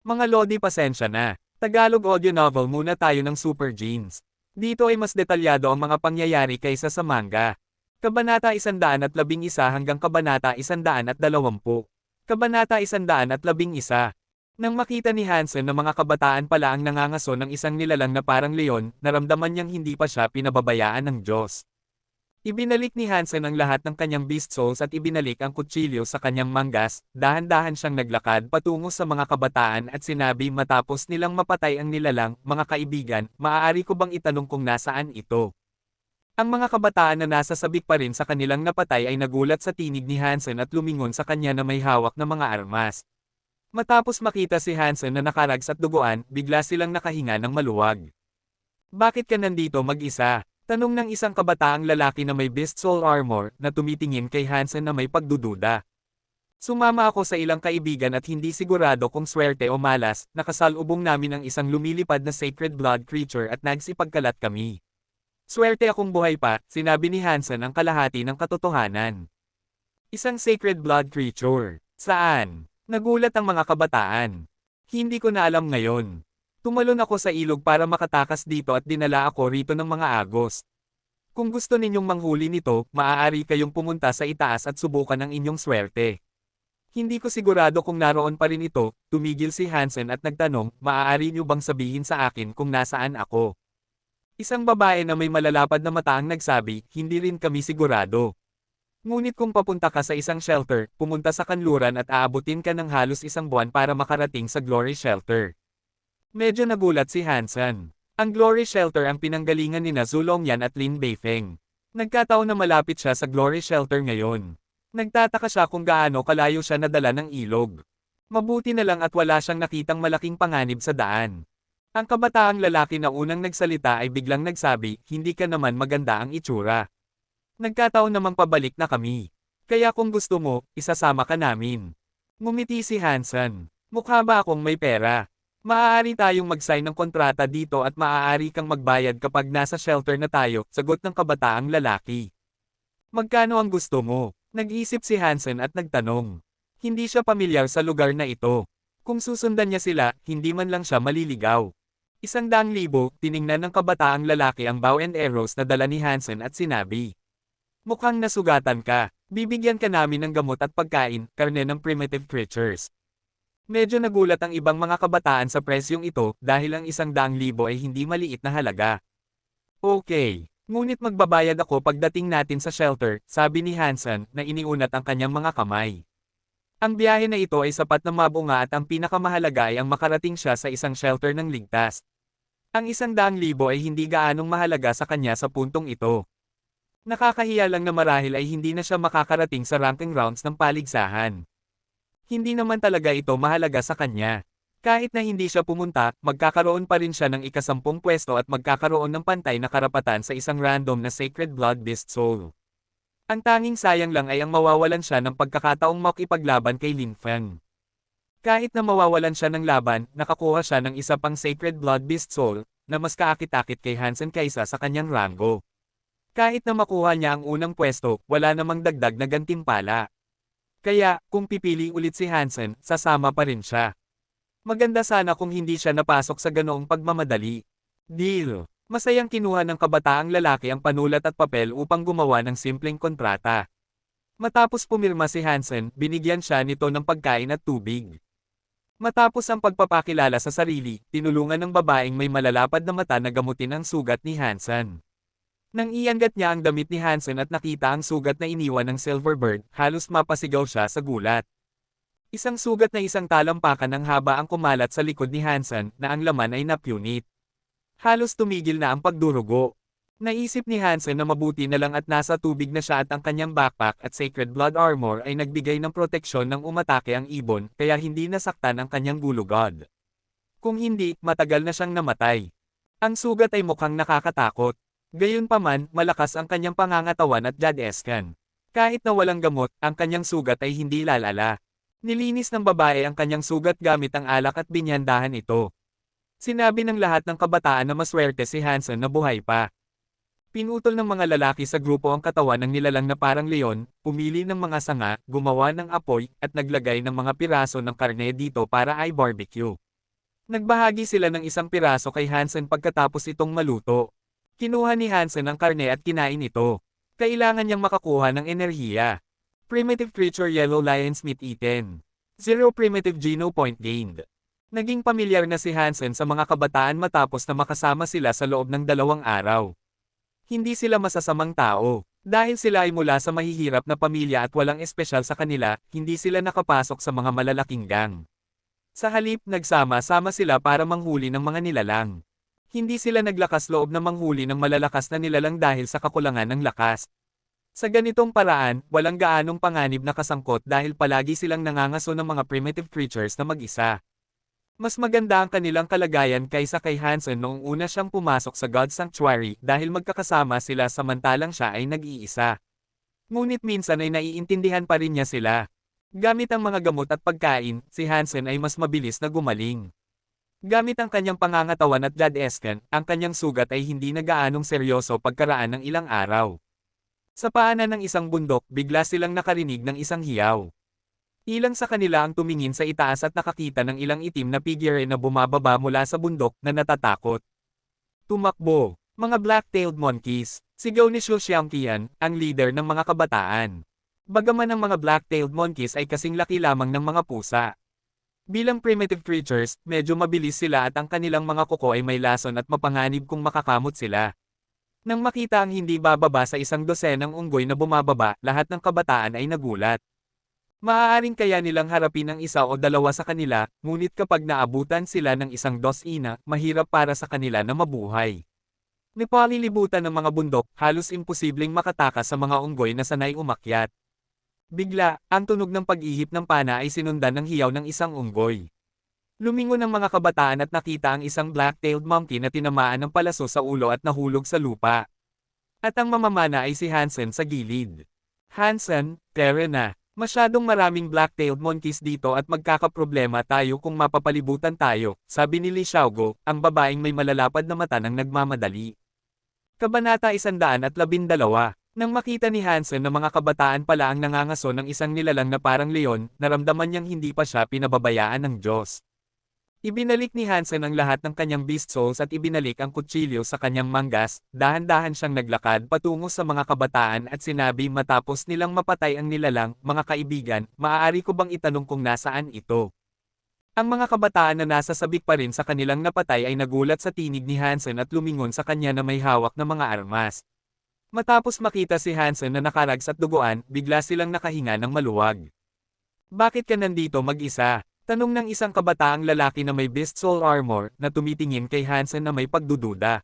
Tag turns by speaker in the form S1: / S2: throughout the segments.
S1: Mga Lodi, pasensya na. Tagalog audio novel muna tayo ng Super Genes. Dito ay mas detalyado ang mga pangyayari kaysa sa manga. Kabanata 111 hanggang Kabanata 120. Kabanata 111. Nang makita ni Hansen na mga kabataan pala ang nangangaso ng isang nilalang na parang leon, naramdaman niyang hindi pa siya pinababayaan ng Diyos. Ibinalik ni Hansen ang lahat ng kanyang beast souls at ibinalik ang kutsilyo sa kanyang manggas, dahan-dahan siyang naglakad patungo sa mga kabataan at sinabi matapos nilang mapatay ang nilalang, mga kaibigan, maaari ko bang itanong kung nasaan ito? Ang mga kabataan na nasa sabik pa rin sa kanilang napatay ay nagulat sa tinig ni Hansen at lumingon sa kanya na may hawak na mga armas. Matapos makita si Hansen na nakarags at duguan, bigla silang nakahinga ng maluwag. Bakit ka nandito mag-isa? Tanong ng isang kabataang lalaki na may beast soul armor na tumitingin kay Hansen na may pagdududa. Sumama ako sa ilang kaibigan at hindi sigurado kung swerte o malas, nakasalubong namin ang isang lumilipad na sacred blood creature at nagsipagkalat kami. Swerte akong buhay pa, sinabi ni Hansen ang kalahati ng katotohanan. Isang sacred blood creature. Saan? Nagulat ang mga kabataan. Hindi ko na alam ngayon. Tumalon ako sa ilog para makatakas dito at dinala ako rito ng mga agos. Kung gusto ninyong manghuli nito, maaari kayong pumunta sa itaas at subukan ang inyong swerte. Hindi ko sigurado kung naroon pa rin ito, tumigil si Hansen at nagtanong, maaari niyo bang sabihin sa akin kung nasaan ako? Isang babae na may malalapad na mata ang nagsabi, hindi rin kami sigurado. Ngunit kung papunta ka sa isang shelter, pumunta sa kanluran at aabutin ka ng halos isang buwan para makarating sa Glory Shelter. Medyo nagulat si Hansen. Ang Glory Shelter ang pinanggalingan ni Zhu Longyan at Lin Beifeng. Nagkataon na malapit siya sa Glory Shelter ngayon. Nagtataka siya kung gaano kalayo siya nadala ng ilog. Mabuti na lang at wala siyang nakitang malaking panganib sa daan. Ang kabataang lalaki na unang nagsalita ay biglang nagsabi, hindi ka naman maganda ang itsura. Nagkataon namang pabalik na kami. Kaya kung gusto mo, isasama ka namin. Ngumiti si Hansen. Mukha ba akong may pera? Maaari tayong mag-sign ng kontrata dito at maaari kang magbayad kapag nasa shelter na tayo, sagot ng kabataang lalaki. Magkano ang gusto mo? Nag-isip si Hansen at nagtanong. Hindi siya pamilyar sa lugar na ito. Kung susundan niya sila, hindi man lang siya maliligaw. 100,000, tiningnan ng kabataang lalaki ang bow and arrows na dala ni Hansen at sinabi. Mukhang nasugatan ka. Bibigyan ka namin ng gamot at pagkain, karne ng primitive creatures. Medyo nagulat ang ibang mga kabataan sa presyong ito dahil ang 100,000 ay hindi maliit na halaga. Okay, ngunit magbabayad ako pagdating natin sa shelter, sabi ni Hansen na iniunat ang kanyang mga kamay. Ang biyahe na ito ay sapat na mabunga at ang pinakamahalaga ay ang makarating siya sa isang shelter ng ligtas. Ang 100,000 ay hindi gaanong mahalaga sa kanya sa puntong ito. Nakakahiya lang na marahil ay hindi na siya makakarating sa ranking rounds ng paligsahan. Hindi naman talaga ito mahalaga sa kanya. Kahit na hindi siya pumunta, magkakaroon pa rin siya ng ika-10 pwesto at magkakaroon ng pantay na karapatan sa isang random na Sacred Blood Beast Soul. Ang tanging sayang lang ay ang mawawalan siya ng pagkakataong makipaglaban kay Lin Feng. Kahit na mawawalan siya ng laban, nakakuha siya ng isa pang Sacred Blood Beast Soul, na mas kaakit-akit kay Hansen kaysa sa kanyang rango. Kahit na makuha niya ang unang pwesto, wala namang dagdag na gantimpala. Kaya, kung pipili ulit si Hansen, sasama pa rin siya. Maganda sana kung hindi siya napasok sa ganoong pagmamadali. Deal. Masayang kinuha ng kabataang lalaki ang panulat at papel upang gumawa ng simpleng kontrata. Matapos pumirma si Hansen, binigyan siya nito ng pagkain at tubig. Matapos ang pagpapakilala sa sarili, tinulungan ng babaeng may malalapad na mata na gamutin ang sugat ni Hansen. Nang iangat niya ang damit ni Hansen at nakita ang sugat na iniwan ng Silverbird, halos mapasigaw siya sa gulat. Isang sugat na isang talampakan ng haba ang kumalat sa likod ni Hansen na ang laman ay napunit. Halos tumigil na ang pagdurugo. Naisip ni Hansen na mabuti na lang at nasa tubig na siya at ang kanyang backpack at Sacred Blood Armor ay nagbigay ng proteksyon nang umatake ang ibon kaya hindi nasaktan ang kanyang gulugod. Kung hindi, matagal na siyang namatay. Ang sugat ay mukhang nakakatakot. Gayunpaman, malakas ang kanyang pangangatawan at jadeskan. Kahit na walang gamot, ang kanyang sugat ay hindi lalala. Nilinis ng babae ang kanyang sugat gamit ang alak at binyandahan ito. Sinabi ng lahat ng kabataan na maswerte si Hansen na buhay pa. Pinutol ng mga lalaki sa grupo ang katawan ng nilalang na parang leon, pumili ng mga sanga, gumawa ng apoy, at naglagay ng mga piraso ng karne dito para ay barbecue. Nagbahagi sila ng isang piraso kay Hansen pagkatapos itong maluto. Kinuha ni Hansen ang karne at kinain ito. Kailangan niyang makakuha ng enerhiya. Primitive creature Yellow Lion's Meat eaten. 0 primitive geno point gained. Naging pamilyar na si Hansen sa mga kabataan matapos na makasama sila sa loob ng 2 araw. Hindi sila masasamang tao. Dahil sila ay mula sa mahihirap na pamilya at walang espesyal sa kanila, hindi sila nakapasok sa mga malalaking gang. Sa halip, nagsama-sama sila para manghuli ng mga nilalang. Hindi sila naglakas loob na manghuli ng malalakas na nilalang dahil sa kakulangan ng lakas. Sa ganitong paraan, walang gaanong panganib na kasangkot dahil palagi silang nangangaso ng mga primitive creatures na mag-isa. Mas maganda ang kanilang kalagayan kaysa kay Hansen noong una siyang pumasok sa God's Sanctuary dahil magkakasama sila samantalang siya ay nag-iisa. Ngunit minsan ay naiintindihan pa rin niya sila. Gamit ang mga gamot at pagkain, si Hansen ay mas mabilis na gumaling. Gamit ang kanyang pangangatawan at blood-escan, ang kanyang sugat ay hindi na gaanong seryoso pagkaraan ng ilang araw. Sa paanan ng isang bundok, bigla silang nakarinig ng isang hiyaw. Ilang sa kanila ang tumingin sa itaas at nakakita ng ilang itim na figure na bumababa mula sa bundok na natatakot. Tumakbo, mga black-tailed monkeys, sigaw ni Xu Xiangqian, ang leader ng mga kabataan. Bagaman ang mga black-tailed monkeys ay kasing laki lamang ng mga pusa. Bilang primitive creatures, medyo mabilis sila at ang kanilang mga kuko ay may lason at mapanganib kung makakamot sila. Nang makita ang hindi bababa sa 100 unggoy na bumababa, lahat ng kabataan ay nagulat. Maaaring kaya nilang harapin ang 1 o 2 sa kanila, ngunit kapag naabutan sila ng 12, mahirap para sa kanila na mabuhay. Napalilibutan ng mga bundok, halos imposibleng makatakas sa mga unggoy na sanay umakyat. Bigla, ang tunog ng pag-ihip ng pana ay sinundan ng hiyaw ng isang unggoy. Lumingon ang mga kabataan at nakita ang isang black-tailed monkey na tinamaan ng palaso sa ulo at nahulog sa lupa. At ang mamamana ay si Hansen sa gilid. Hansen, tere na. Masyadong maraming black-tailed monkeys dito at magkakaproblema tayo kung mapapalibutan tayo, sabi ni Li Xiaogo, ang babaeng may malalapad na mata ng nagmamadali. Kabanata 112. Nang makita ni Hansen na mga kabataan pala ang nangangaso ng isang nilalang na parang leon, naramdaman niyang hindi pa siya pinababayaan ng Diyos. Ibinalik ni Hansen ang lahat ng kanyang beast souls at ibinalik ang kutsilyo sa kanyang manggas, dahan-dahan siyang naglakad patungo sa mga kabataan at sinabi matapos nilang mapatay ang nilalang, mga kaibigan, maaari ko bang itanong kung nasaan ito? Ang mga kabataan na nasa sabik pa rin sa kanilang napatay ay nagulat sa tinig ni Hansen at lumingon sa kanya na may hawak na mga armas. Matapos makita si Hansen na nakarags at duguan, bigla silang nakahinga ng maluwag. Bakit ka nandito mag-isa? Tanong ng isang kabataang lalaki na may beast soul armor na tumitingin kay Hansen na may pagdududa.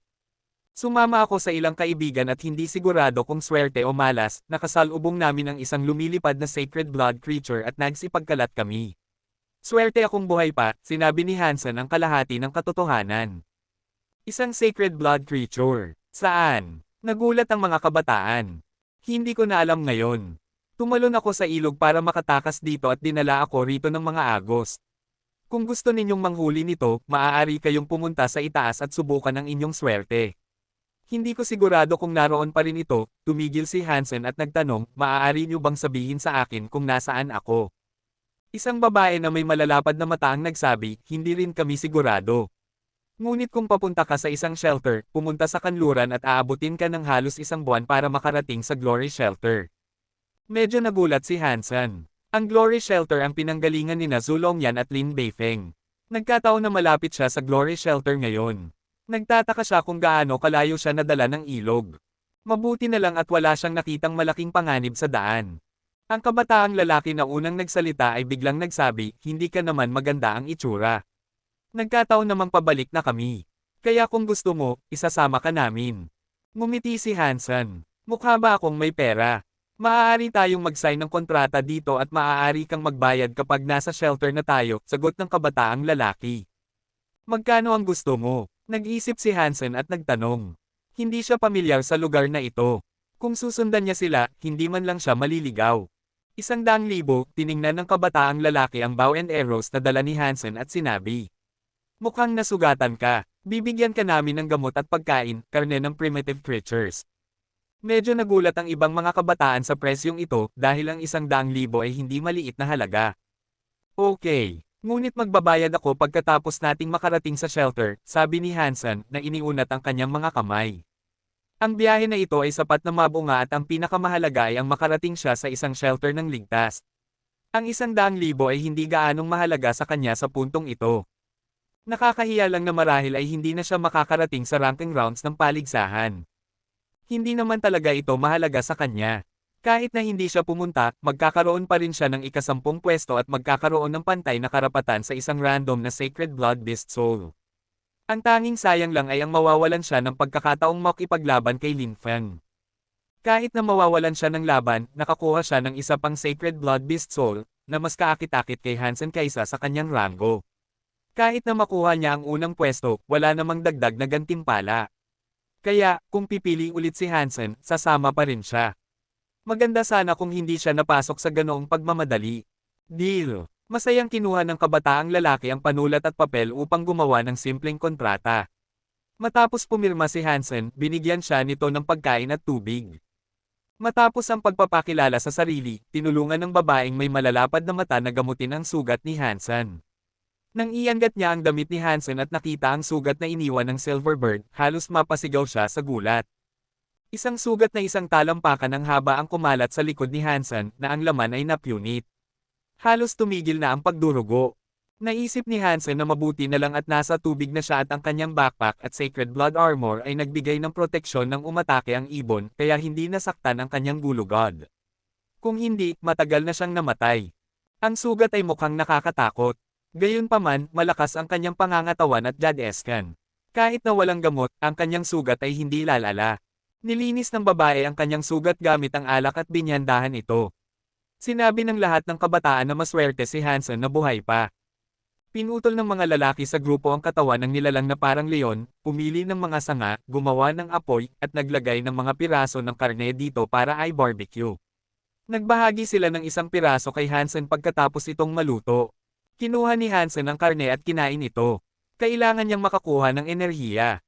S1: Sumama ako sa ilang kaibigan at hindi sigurado kung swerte o malas, nakasalubong namin ang isang lumilipad na sacred blood creature at nagsipagkalat kami. Swerte akong buhay pa, sinabi ni Hansen ang kalahati ng katotohanan. Isang sacred blood creature. Saan? Nagulat ang mga kabataan. Hindi ko na alam ngayon. Tumalon ako sa ilog para makatakas dito at dinala ako rito ng mga agos. Kung gusto ninyong manghuli nito, maaari kayong pumunta sa itaas at subukan ang inyong swerte. Hindi ko sigurado kung naroon pa rin ito, tumigil si Hansen at nagtanong, maaari niyo bang sabihin sa akin kung nasaan ako? Isang babae na may malalapad na mata ang nagsabi, hindi rin kami sigurado. Ngunit kung papunta ka sa isang shelter, pumunta sa kanluran at aabutin ka ng halos 1 buwan para makarating sa Glory Shelter. Medyo nagulat si Hansen. Ang Glory Shelter ang pinanggalingan ni Zhu Longyan at Lin Beifeng. Nagkataon na malapit siya sa Glory Shelter ngayon. Nagtataka siya kung gaano kalayo siya nadala ng ilog. Mabuti na lang at wala siyang nakitang malaking panganib sa daan. Ang kabataang lalaki na unang nagsalita ay biglang nagsabi, hindi ka naman maganda ang itsura. Nagkataon namang pabalik na kami. Kaya kung gusto mo, isasama ka namin. Ngumiti si Hansen. Mukha ba akong may pera? Maaari tayong mag-sign ng kontrata dito at maaari kang magbayad kapag nasa shelter na tayo, sagot ng kabataang lalaki. Magkano ang gusto mo? Nag-isip si Hansen at nagtanong. Hindi siya pamilyar sa lugar na ito. Kung susundan niya sila, hindi man lang siya maliligaw. 100,000, tiningnan ng kabataang lalaki ang bow and arrows na dala ni Hansen at sinabi. Mukhang nasugatan ka. Bibigyan ka namin ng gamot at pagkain, karne ng primitive creatures. Medyo nagulat ang ibang mga kabataan sa presyong ito dahil ang 100,000 ay hindi maliit na halaga. Okay. Ngunit magbabayad ako pagkatapos nating makarating sa shelter, sabi ni Hansen na iniunat ang kanyang mga kamay. Ang biyahe na ito ay sapat na mabunga at ang pinakamahalaga ay ang makarating siya sa isang shelter ng ligtas. Ang 100,000 ay hindi gaanong mahalaga sa kanya sa puntong ito. Nakakahiya lang na marahil ay hindi na siya makakarating sa ranking rounds ng paligsahan. Hindi naman talaga ito mahalaga sa kanya. Kahit na hindi siya pumunta, magkakaroon pa rin siya ng ika-10 pwesto at magkakaroon ng pantay na karapatan sa isang random na Sacred Blood Beast Soul. Ang tanging sayang lang ay ang mawawalan siya ng pagkakataong makipaglaban kay Lin Feng. Kahit na mawawalan siya ng laban, nakakuha siya ng isa pang Sacred Blood Beast Soul, na mas kaakit-akit kay Hansen kaysa sa kanyang rango. Kahit na makuha niya ang unang pwesto, wala namang dagdag na gantimpala. Kaya, kung pipili ulit si Hansen, sasama pa rin siya. Maganda sana kung hindi siya napasok sa ganoong pagmamadali. Deal. Masayang kinuha ng kabataang lalaki ang panulat at papel upang gumawa ng simpleng kontrata. Matapos pumirma si Hansen, binigyan siya nito ng pagkain at tubig. Matapos ang pagpapakilala sa sarili, tinulungan ng babaeng may malalapad na mata na gamutin ang sugat ni Hansen. Nang iangat niya ang damit ni Hansen at nakita ang sugat na iniwan ng Silverbird, halos mapasigaw siya sa gulat. Isang sugat na isang talampakan ng haba ang kumalat sa likod ni Hansen na ang laman ay napunit. Halos tumigil na ang pagdurugo. Naisip ni Hansen na mabuti na lang at nasa tubig na siya at ang kanyang backpack at Sacred Blood Armor ay nagbigay ng proteksyon nang umatake ang ibon kaya hindi nasaktan ang kanyang gulugod. Kung hindi, matagal na siyang namatay. Ang sugat ay mukhang nakakatakot. Gayunpaman, malakas ang kanyang pangangatawan at jadeskan. Kahit na walang gamot, ang kanyang sugat ay hindi lalala. Nilinis ng babae ang kanyang sugat gamit ang alak at binyandahan ito. Sinabi ng lahat ng kabataan na maswerte si Hansen na buhay pa. Pinutol ng mga lalaki sa grupo ang katawan ng nilalang na parang leon, pumili ng mga sanga, gumawa ng apoy, at naglagay ng mga piraso ng karne dito para ay barbecue. Nagbahagi sila ng isang piraso kay Hansen pagkatapos itong maluto. Kinuha ni Hansen ang karne at kinain ito. Kailangan niyang makakuha ng enerhiya.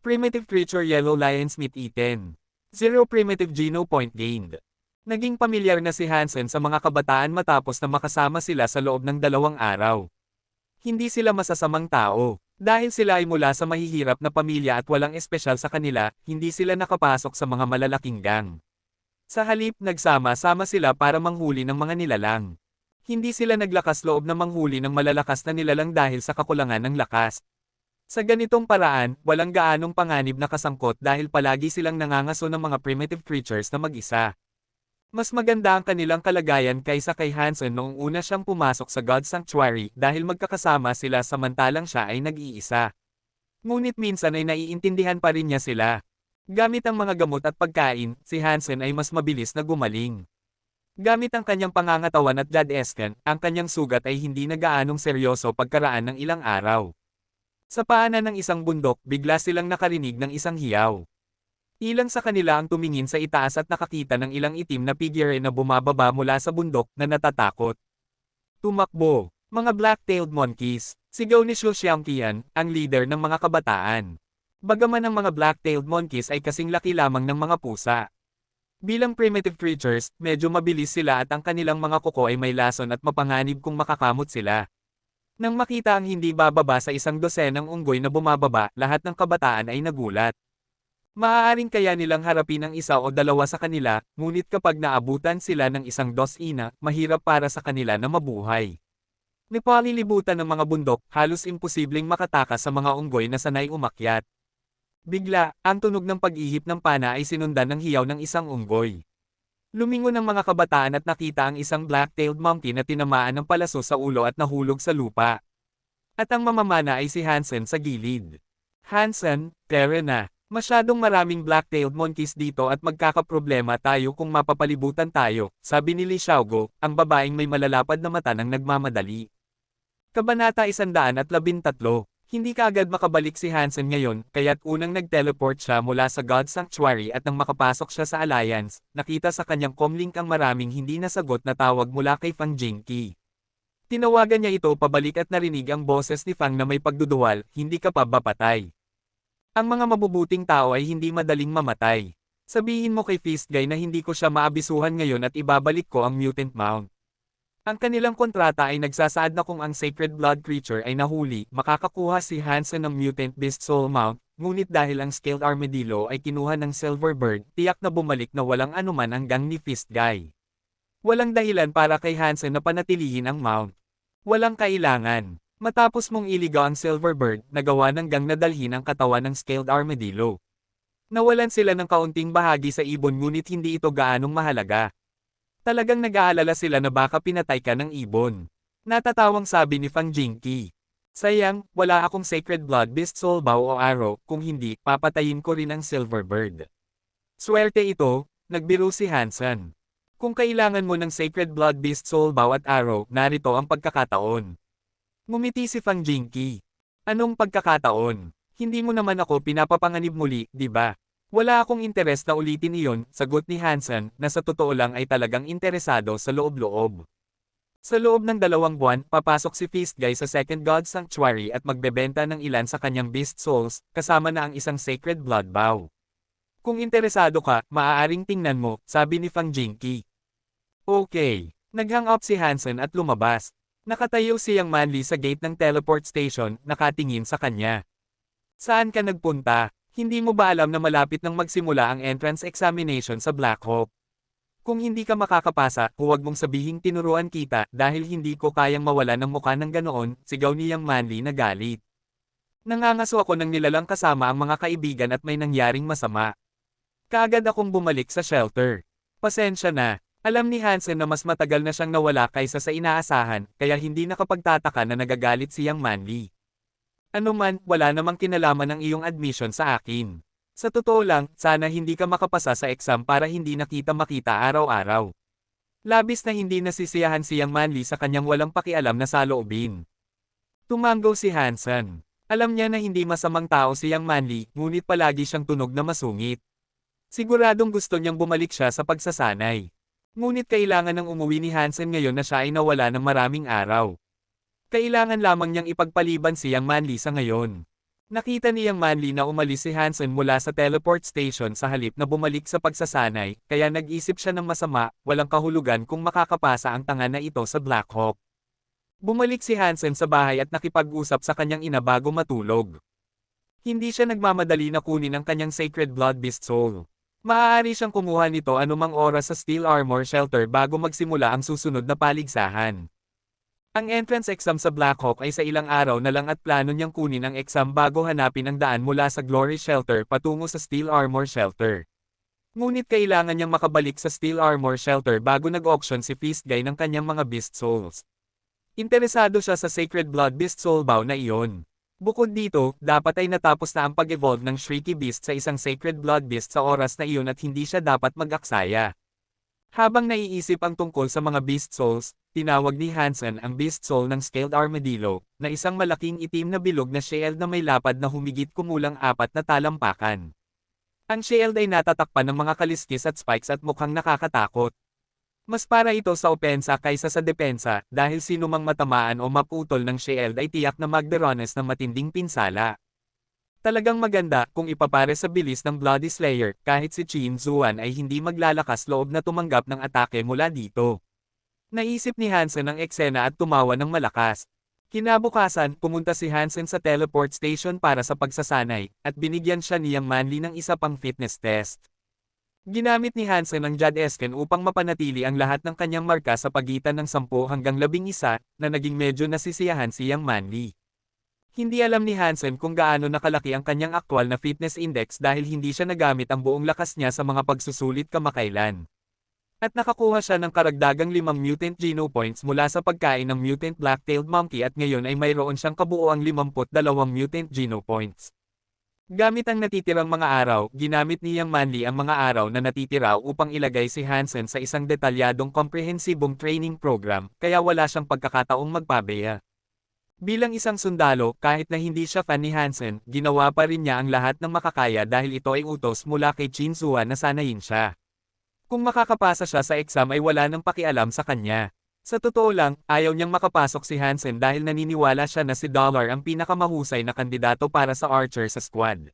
S1: Primitive Creature Yellow Lion's Meat Eaten. 0 Primitive Geno Point Gained. Naging pamilyar na si Hansen sa mga kabataan matapos na makasama sila sa loob ng 2 araw. Hindi sila masasamang tao. Dahil sila ay mula sa mahihirap na pamilya at walang espesyal sa kanila, hindi sila nakapasok sa mga malalaking gang. Sa halip, nagsama-sama sila para manghuli ng mga nilalang. Hindi sila naglakas loob na manghuli ng malalakas na nilalang dahil sa kakulangan ng lakas. Sa ganitong paraan, walang gaanong panganib na kasangkot dahil palagi silang nangangaso ng mga primitive creatures na mag-isa. Mas maganda ang kanilang kalagayan kaysa kay Hansen noong una siyang pumasok sa God's Sanctuary dahil magkakasama sila samantalang siya ay nag-iisa. Ngunit minsan ay naiintindihan pa rin niya sila. Gamit ang mga gamot at pagkain, si Hansen ay mas mabilis na gumaling. Gamit ang kanyang pangangatawan at jadeskan, ang kanyang sugat ay hindi na gaanong seryoso pagkaraan ng ilang araw. Sa paanan ng isang bundok, bigla silang nakarinig ng isang hiyaw. Ilang sa kanila ang tumingin sa itaas at nakakita ng ilang itim na figure na bumababa mula sa bundok na natatakot. Tumakbo, mga black-tailed monkeys, sigaw ni Xu Xiangqian, ang leader ng mga kabataan. Bagaman ang mga black-tailed monkeys ay kasing laki lamang ng mga pusa. Bilang primitive creatures, medyo mabilis sila at ang kanilang mga kuko ay may lason at mapanganib kung makakamot sila. Nang makita ang hindi bababa sa 100 unggoy na bumababa, lahat ng kabataan ay nagulat. Maaaring kaya nilang harapin ang 1 o 2 sa kanila, ngunit kapag naabutan sila ng 100, mahirap para sa kanila na mabuhay. Napalilibutan ng mga bundok, halos imposibleng makatakas sa mga unggoy na sanay umakyat. Bigla, ang tunog ng pag-ihip ng pana ay sinundan ng hiyaw ng isang unggoy. Lumingon ang mga kabataan at nakita ang isang black-tailed monkey na tinamaan ng palaso sa ulo at nahulog sa lupa. At ang mamamana ay si Hansen sa gilid. Hansen, tara na. Masyadong maraming black-tailed monkeys dito at magkakaproblema tayo kung mapapalibutan tayo, sabi ni Li Xiaogo, ang babaeng may malalapad na mata ng nagmamadali. Kabanata 113. Hindi kaagad makabalik si Hansen ngayon, kaya't unang nag-teleport siya mula sa God's Sanctuary at nang makapasok siya sa Alliance, nakita sa kanyang comlink ang maraming hindi nasagot na tawag mula kay Fang Jingqi. Tinawagan niya ito pabalik at narinig ang boses ni Fang na may pagduduwal, hindi ka pa ba patay? Ang mga mabubuting tao ay hindi madaling mamatay. Sabihin mo kay Fist Guy na hindi ko siya maabisuhan ngayon at ibabalik ko ang mutant mount. Ang kanilang kontrata ay nagsasaad na kung ang Sacred Blood creature ay nahuli, makakakuha si Hansen ng Mutant Beast Soul Mount, ngunit dahil ang Scaled Armadillo ay kinuha ng Silver Bird, tiyak na bumalik na walang anuman hanggang ni Fist Guy. Walang dahilan para kay Hansen na panatilihin ang mount. Walang kailangan. Matapos mong iligaw ang Silver Bird, nagawa ng gang na dalhin ang katawan ng Scaled Armadillo. Nawalan sila ng kaunting bahagi sa ibon ngunit hindi ito gaanong mahalaga. Talagang nag-aalala sila na baka pinatay ka ng ibon. Natatawang sabi ni Fang Jingqi. Sayang, wala akong Sacred Blood Beast Soul Bow o arrow, kung hindi, papatayin ko rin ang Silver Bird. Swerte ito, nagbiro si Hansen. Kung kailangan mo ng Sacred Blood Beast Soul Bow at arrow, narito ang pagkakataon. Ngumiti si Fang Jingqi. Anong pagkakataon? Hindi mo naman ako pinapapanganib muli, di ba? Wala akong interes na ulitin iyon, sagot ni Hansen, na sa totoo lang ay talagang interesado sa loob-loob. Sa loob ng 2 buwan, papasok si Fist Guy sa Second God Sanctuary at magbebenta ng ilan sa kanyang Beast Souls, kasama na ang isang Sacred Blood Bow. Kung interesado ka, maaaring tingnan mo, sabi ni Fang Jingqi. Okay. Nag-hang up si Hansen at lumabas. Nakatayo siyang Manly sa gate ng teleport station, nakatingin sa kanya. Saan ka nagpunta? Hindi mo ba alam na malapit nang magsimula ang entrance examination sa Black Hawk? Kung hindi ka makakapasa, huwag mong sabihing tinuruan kita dahil hindi ko kayang mawala ng mukha ng ganoon, sigaw niyang Manly na galit. Nangangaso ako ng nilalang kasama ang mga kaibigan at may nangyaring masama. Kaagad akong bumalik sa shelter. Pasensya na. Alam ni Hansen na mas matagal na siyang nawala kaysa sa inaasahan, kaya hindi nakapagtataka na nagagalit siyang Manly. Ano man, wala namang kinalaman ang iyong admission sa akin. Sa totoo lang, sana hindi ka makapasa sa exam para hindi nakita makita araw-araw. Labis na hindi nasisiyahan siyang Manly sa kanyang walang pakialam na saloobin. Tumanggaw si Hansen. Alam niya na hindi masamang tao siyang Manly, ngunit palagi siyang tunog na masungit. Siguradong gusto niyang bumalik siya sa pagsasanay. Ngunit kailangan ng umuwi ni Hansen ngayon na siya ay nawala ng maraming araw. Kailangan lamang niyang ipagpaliban siyang Manly sa ngayon. Nakita niyang Manly na umalis si Hansen mula sa teleport station sa halip na bumalik sa pagsasanay, kaya nag-isip siya ng masama, walang kahulugan kung makakapasa ang tanga na ito sa Black Hawk. Bumalik si Hansen sa bahay at nakipag-usap sa kanyang ina bago matulog. Hindi siya nagmamadali na kunin ang kanyang Sacred Blood Beast Soul. Maaari siyang kumuha nito anumang oras sa Steel Armor Shelter bago magsimula ang susunod na paligsahan. Ang entrance exam sa Black Hawk ay sa ilang araw na lang at plano niyang kunin ang exam bago hanapin ang daan mula sa Glory Shelter patungo sa Steel Armor Shelter. Ngunit kailangan niyang makabalik sa Steel Armor Shelter bago nag-auction si Fist Guy ng kanyang mga Beast Souls. Interesado siya sa Sacred Blood Beast Soul Bow na iyon. Bukod dito, dapat ay natapos na ang pag-evolve ng Shrieky Beast sa isang Sacred Blood Beast sa oras na iyon at hindi siya dapat mag-aksaya. Habang naiisip ang tungkol sa mga Beast Souls, tinawag ni Hansen ang Beast Soul ng Scaled Armadillo, na isang malaking itim na bilog na shield na may lapad na humigit kumulang 4 na talampakan. Ang shield ay natatakpan ng mga kaliskis at spikes at mukhang nakakatakot. Mas para ito sa opensa kaysa sa depensa, dahil sinumang matamaan o maputol ng shield ay tiyak na magdaranas ng matinding pinsala. Talagang maganda kung ipapare sa bilis ng Bloody Slayer, kahit si Qin Zuan ay hindi maglalakas loob na tumanggap ng atake mula dito. Naisip ni Hansen ang eksena at tumawa ng malakas. Kinabukasan, pumunta si Hansen sa teleport station para sa pagsasanay, at binigyan siya niyang Manly ng isa pang fitness test. Ginamit ni Hansen ang Jadesken upang mapanatili ang lahat ng kanyang marka sa pagitan ng 10 hanggang 11, na naging medyo nasisiyahan siyang Manly. Hindi alam ni Hansen kung gaano nakalaki ang kanyang aktwal na fitness index dahil hindi siya nagamit ang buong lakas niya sa mga pagsusulit kamakailan. At nakakuha siya ng karagdagang 5 mutant geno points mula sa pagkain ng mutant black-tailed monkey at ngayon ay mayroon siyang kabuoang 52 mutant geno points. Gamit ang natitirang mga araw, ginamit niyang Manly ang mga araw na natitira upang ilagay si Hansen sa isang detalyadong komprehensibong training program, kaya wala siyang pagkakataong magpabeya. Bilang isang sundalo, kahit na hindi siya fan ni Hansen, ginawa pa rin niya ang lahat ng makakaya dahil ito ay utos mula kay Qin Zuan na sanayin siya. Kung makakapasa siya sa exam ay wala nang pakialam sa kanya. Sa totoo lang, ayaw niyang makapasok si Hansen dahil naniniwala siya na si Dollar ang pinakamahusay na kandidato para sa Archer sa squad.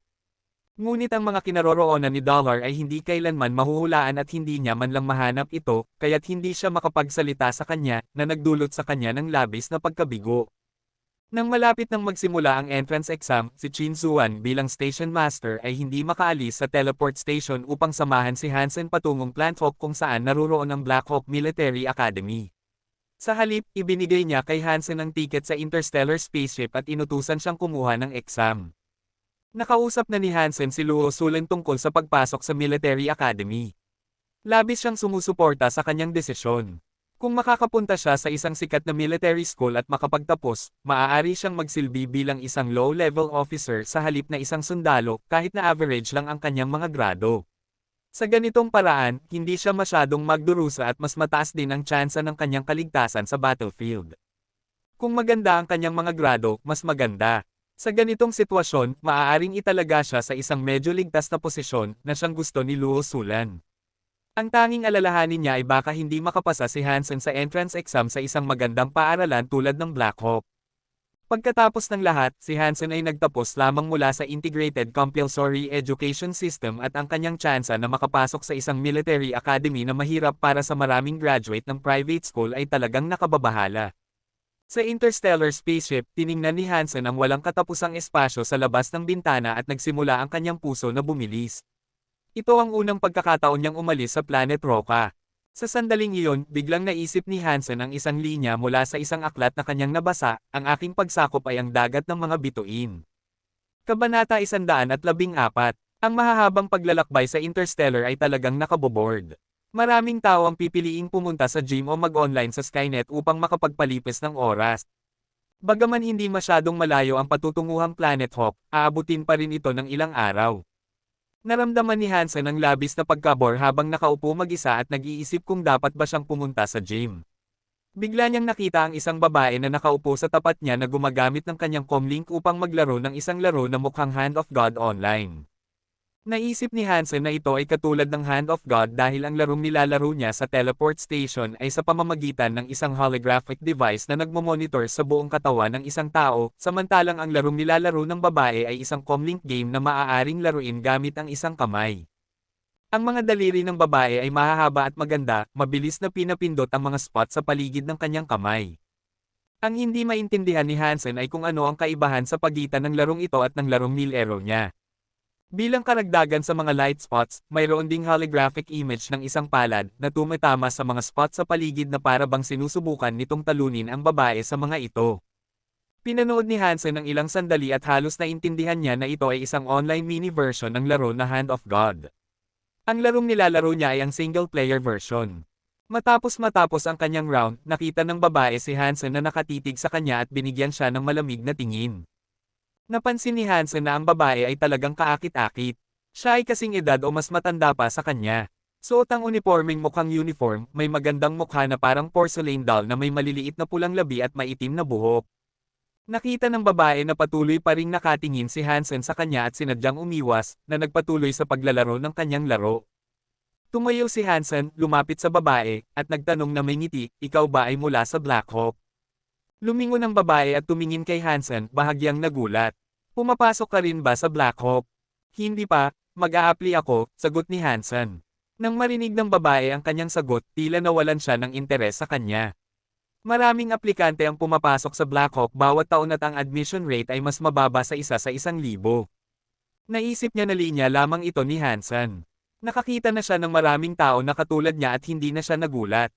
S1: Ngunit ang mga kinaroroonan ni Dollar ay hindi kailanman mahuhulaan at hindi niya man lang mahanap ito, kaya't hindi siya makapagsalita sa kanya, na nagdulot sa kanya ng labis na pagkabigo. Nang malapit nang magsimula ang entrance exam, si Chin Zuan bilang station master ay hindi makaalis sa teleport station upang samahan si Hansen patungong Plant Hawk kung saan naruroon ang Black Hawk Military Academy. Sa halip, ibinigay niya kay Hansen ang ticket sa interstellar spaceship at inutusan siyang kumuha ng exam. Nakausap na ni Hansen si Luo Sulan tungkol sa pagpasok sa Military Academy. Labis siyang sumusuporta sa kanyang desisyon. Kung makakapunta siya sa isang sikat na military school at makapagtapos, maaari siyang magsilbi bilang isang low-level officer sa halip na isang sundalo kahit na average lang ang kanyang mga grado. Sa ganitong paraan, hindi siya masyadong magdurusa at mas mataas din ang tsansa ng kanyang kaligtasan sa battlefield. Kung maganda ang kanyang mga grado, mas maganda. Sa ganitong sitwasyon, maaaring italaga siya sa isang medyo ligtas na posisyon na siyang gusto ni Luo Sulan. Ang tanging alalahanin niya ay baka hindi makapasa si Hansen sa entrance exam sa isang magandang paaralan tulad ng Black Hawk. Pagkatapos ng lahat, si Hansen ay nagtapos lamang mula sa Integrated Compulsory Education System at ang kanyang tsansa na makapasok sa isang military academy na mahirap para sa maraming graduate ng private school ay talagang nakababahala. Sa interstellar spaceship, tiningnan ni Hansen ang walang katapusang espasyo sa labas ng bintana at nagsimula ang kanyang puso na bumilis. Ito ang unang pagkakataon niyang umalis sa Planet Roca. Sa sandaling iyon, biglang naisip ni Hansen ang isang linya mula sa isang aklat na kanyang nabasa, ang aking pagsakop ay ang dagat ng mga bituin. Kabanata 114. Ang mahahabang paglalakbay sa Interstellar ay talagang nakaboboard. Maraming tao ang pipiliing pumunta sa gym o mag-online sa Skynet upang makapagpalipis ng oras. Bagaman hindi masyadong malayo ang patutunguhang Planet Hawk, aabutin pa rin ito ng ilang araw. Naramdaman ni Hansen ang labis na pagkabor habang nakaupo mag-isa at nag-iisip kung dapat ba siyang pumunta sa gym. Bigla niyang nakita ang isang babae na nakaupo sa tapat niya na gumagamit ng kanyang comlink upang maglaro ng isang laro na mukhang Hand of God online. Naisip ni Hansen na ito ay katulad ng Hand of God dahil ang larong nilalaro niya sa teleport station ay sa pamamagitan ng isang holographic device na nagmomonitor sa buong katawan ng isang tao, samantalang ang larong nilalaro ng babae ay isang comlink game na maaaring laruin gamit ang isang kamay. Ang mga daliri ng babae ay mahahaba at maganda, mabilis na pinapindot ang mga spot sa paligid ng kanyang kamay. Ang hindi maintindihan ni Hansen ay kung ano ang kaibahan sa pagitan ng larong ito at ng larong nilaro niya. Bilang karagdagan sa mga light spots, mayroon ding holographic image ng isang palad na tumatama sa mga spot sa paligid na para bang sinusubukan nitong talunin ang babae sa mga ito. Pinanood ni Hansen ng ilang sandali at halos naintindihan niya na ito ay isang online mini version ng laro na Hand of God. Ang larong nilalaro niya ay ang single-player version. Matapos ang kanyang round, nakita ng babae si Hansen na nakatitig sa kanya at binigyan siya ng malamig na tingin. Napansin ni Hansen na ang babae ay talagang kaakit-akit. Siya ay kasing edad o mas matanda pa sa kanya. Suot ang uniforming mukhang uniform, may magandang mukha na parang porcelain doll na may maliliit na pulang labi at maitim na buhok. Nakita ng babae na patuloy pa ring nakatingin si Hansen sa kanya at sinadyang umiwas, na nagpatuloy sa paglalaro ng kanyang laro. Tumayo si Hansen, lumapit sa babae, at nagtanong na may ngiti, "Ikaw ba ay mula sa Black Hawk?" Lumingon ang babae at tumingin kay Hansen, bahagyang nagulat. "Pumapasok ka rin ba sa Black Hawk?" "Hindi pa, mag-a-apply ako," sagot ni Hansen. Nang marinig ng babae ang kanyang sagot, tila nawalan siya ng interes sa kanya. Maraming aplikante ang pumapasok sa Black Hawk bawat taon at ang admission rate ay mas mababa sa 1,000. Naisip niya na linya lamang ito ni Hansen. Nakakita na siya ng maraming tao na katulad niya at hindi na siya nagulat.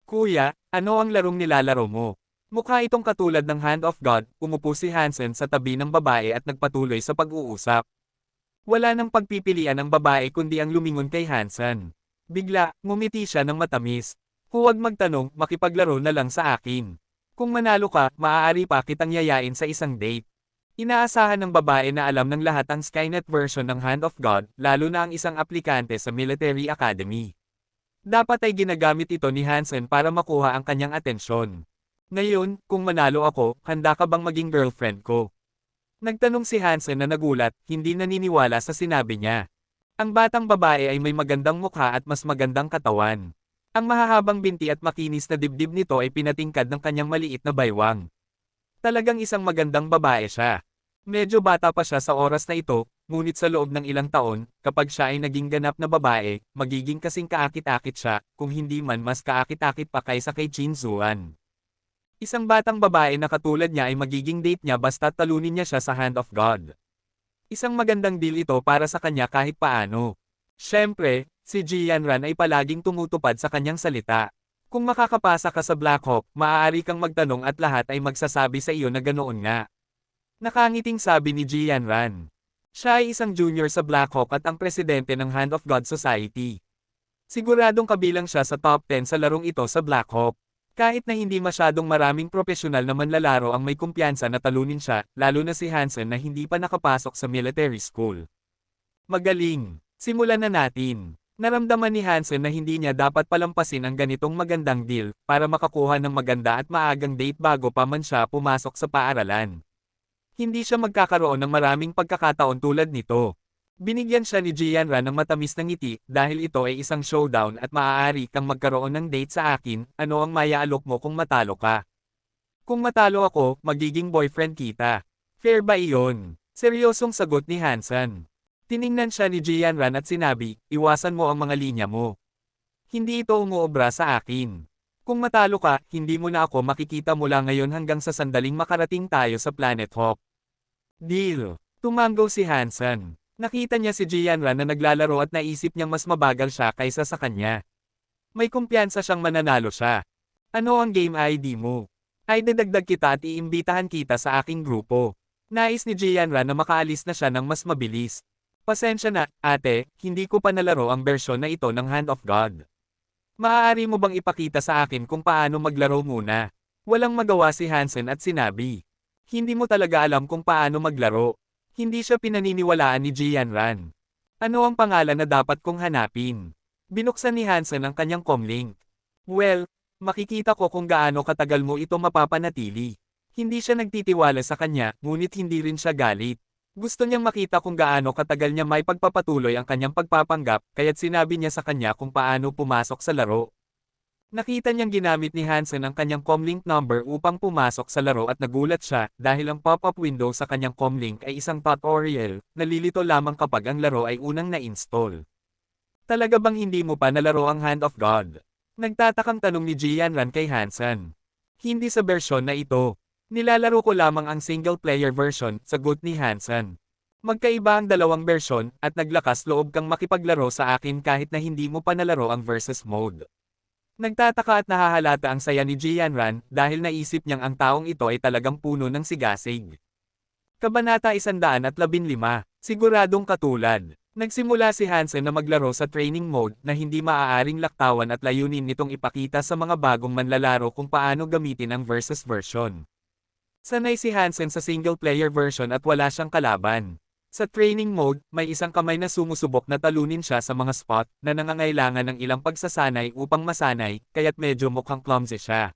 S1: "Kuya, ano ang larong nilalaro mo?" Mukha itong katulad ng Hand of God, umupo si Hansen sa tabi ng babae at nagpatuloy sa pag-uusap. Wala nang pagpipilian ang babae kundi ang lumingon kay Hansen. Bigla, ngumiti siya ng matamis. "Huwag magtanong, makipaglaro na lang sa akin. Kung manalo ka, maaari pa kitang yayain sa isang date." Inaasahan ng babae na alam ng lahat ang Skynet version ng Hand of God, lalo na ang isang aplikante sa Military Academy. Dapat ay ginagamit ito ni Hansen para makuha ang kanyang atensyon. "Ngayon, kung manalo ako, handa ka bang maging girlfriend ko?" Nagtanong si Hansen na nagulat, hindi naniniwala sa sinabi niya. Ang batang babae ay may magandang mukha at mas magandang katawan. Ang mahahabang binti at makinis na dibdib nito ay pinatingkad ng kanyang maliit na baywang. Talagang isang magandang babae siya. Medyo bata pa siya sa oras na ito, ngunit sa loob ng ilang taon, kapag siya ay naging ganap na babae, magiging kasing kaakit-akit siya, kung hindi man mas kaakit-akit pa kaysa kay Jin Zuan. Isang batang babae na katulad niya ay magiging date niya basta talunin niya siya sa Hand of God. Isang magandang deal ito para sa kanya kahit paano. Siyempre, si Jianran ay palaging tumutupad sa kanyang salita. Kung makakapasa ka sa Black Hawk, maaari kang magtanong at lahat ay magsasabi sa iyo na ganoon nga. Nakangiting sabi ni Jianran. Siya ay isang junior sa Black Hawk at ang presidente ng Hand of God Society. Siguradong kabilang siya sa top 10 sa larong ito sa Black Hawk. Kahit na hindi masyadong maraming profesional na manlalaro ang may kumpiyansa na talunin siya, lalo na si Hansen na hindi pa nakapasok sa military school. Magaling! Simulan na natin. Naramdaman ni Hansen na hindi niya dapat palampasin ang ganitong magandang deal, para makakuha ng maganda at maagang date bago pa man siya pumasok sa paaralan. Hindi siya magkakaroon ng maraming pagkakataon tulad nito. Binigyan siya ni Jianran ng matamis na ngiti, dahil ito ay isang showdown at maaari kang magkaroon ng date sa akin, ano ang mayaalok mo kung matalo ka? Kung matalo ako, magiging boyfriend kita. Fair ba iyon? Seryosong sagot ni Hansen. Tiningnan siya ni Jianran at sinabi, iwasan mo ang mga linya mo. Hindi ito umuobra sa akin. Kung matalo ka, hindi mo na ako makikita mula ngayon hanggang sa sandaling makarating tayo sa Planet Hawk. Deal. Tumanggo si Hansen. Nakita niya si Jianran na naglalaro at naisip niyang mas mabagal siya kaysa sa kanya. May kumpiyansa siyang mananalo siya. Ano ang game ID mo? Ay dadagdag kita at iimbitahan kita sa aking grupo. Nais ni Jianran na makaalis na siya ng mas mabilis. Pasensya na, ate, hindi ko pa nalaro ang bersyon na ito ng Hand of God. Maaari mo bang ipakita sa akin kung paano maglaro muna? Walang magawa si Hansen at sinabi. Hindi mo talaga alam kung paano maglaro. Hindi siya pinaniniwalaan ni Jianran. Ano ang pangalan na dapat kong hanapin? Binuksan ni Hansen ang kanyang comlink. Well, makikita ko kung gaano katagal mo ito mapapanatili. Hindi siya nagtitiwala sa kanya, ngunit hindi rin siya galit. Gusto niyang makita kung gaano katagal niya may pagpapatuloy ang kanyang pagpapanggap, kaya't sinabi niya sa kanya kung paano pumasok sa laro. Nakita niyang ginamit ni Hansen ang kanyang comlink number upang pumasok sa laro at nagulat siya dahil ang pop-up window sa kanyang comlink ay isang tutorial, nalilito lamang kapag ang laro ay unang na-install. Talaga bang hindi mo pa nalaro ang Hand of God? Nagtatakang tanong ni Jianran kay Hansen. Hindi sa bersyon na ito. Nilalaro ko lamang ang single-player version, sagot ni Hansen. Magkaiba ang dalawang bersyon at naglakas loob kang makipaglaro sa akin kahit na hindi mo pa nalaro ang versus mode. Nagtataka at nahahalata ang saya ni Jianran dahil naisip niyang ang taong ito ay talagang puno ng sigasig. Kabanata 115, siguradong katulad. Nagsimula si Hansen na maglaro sa training mode na hindi maaaring laktawan at layunin nitong ipakita sa mga bagong manlalaro kung paano gamitin ang versus version. Sanay si Hansen sa single-player version at wala siyang kalaban. Sa training mode, may isang kamay na sumusubok na talunin siya sa mga spot na nangangailangan ng ilang pagsasanay upang masanay, kaya't medyo mukhang clumsy siya.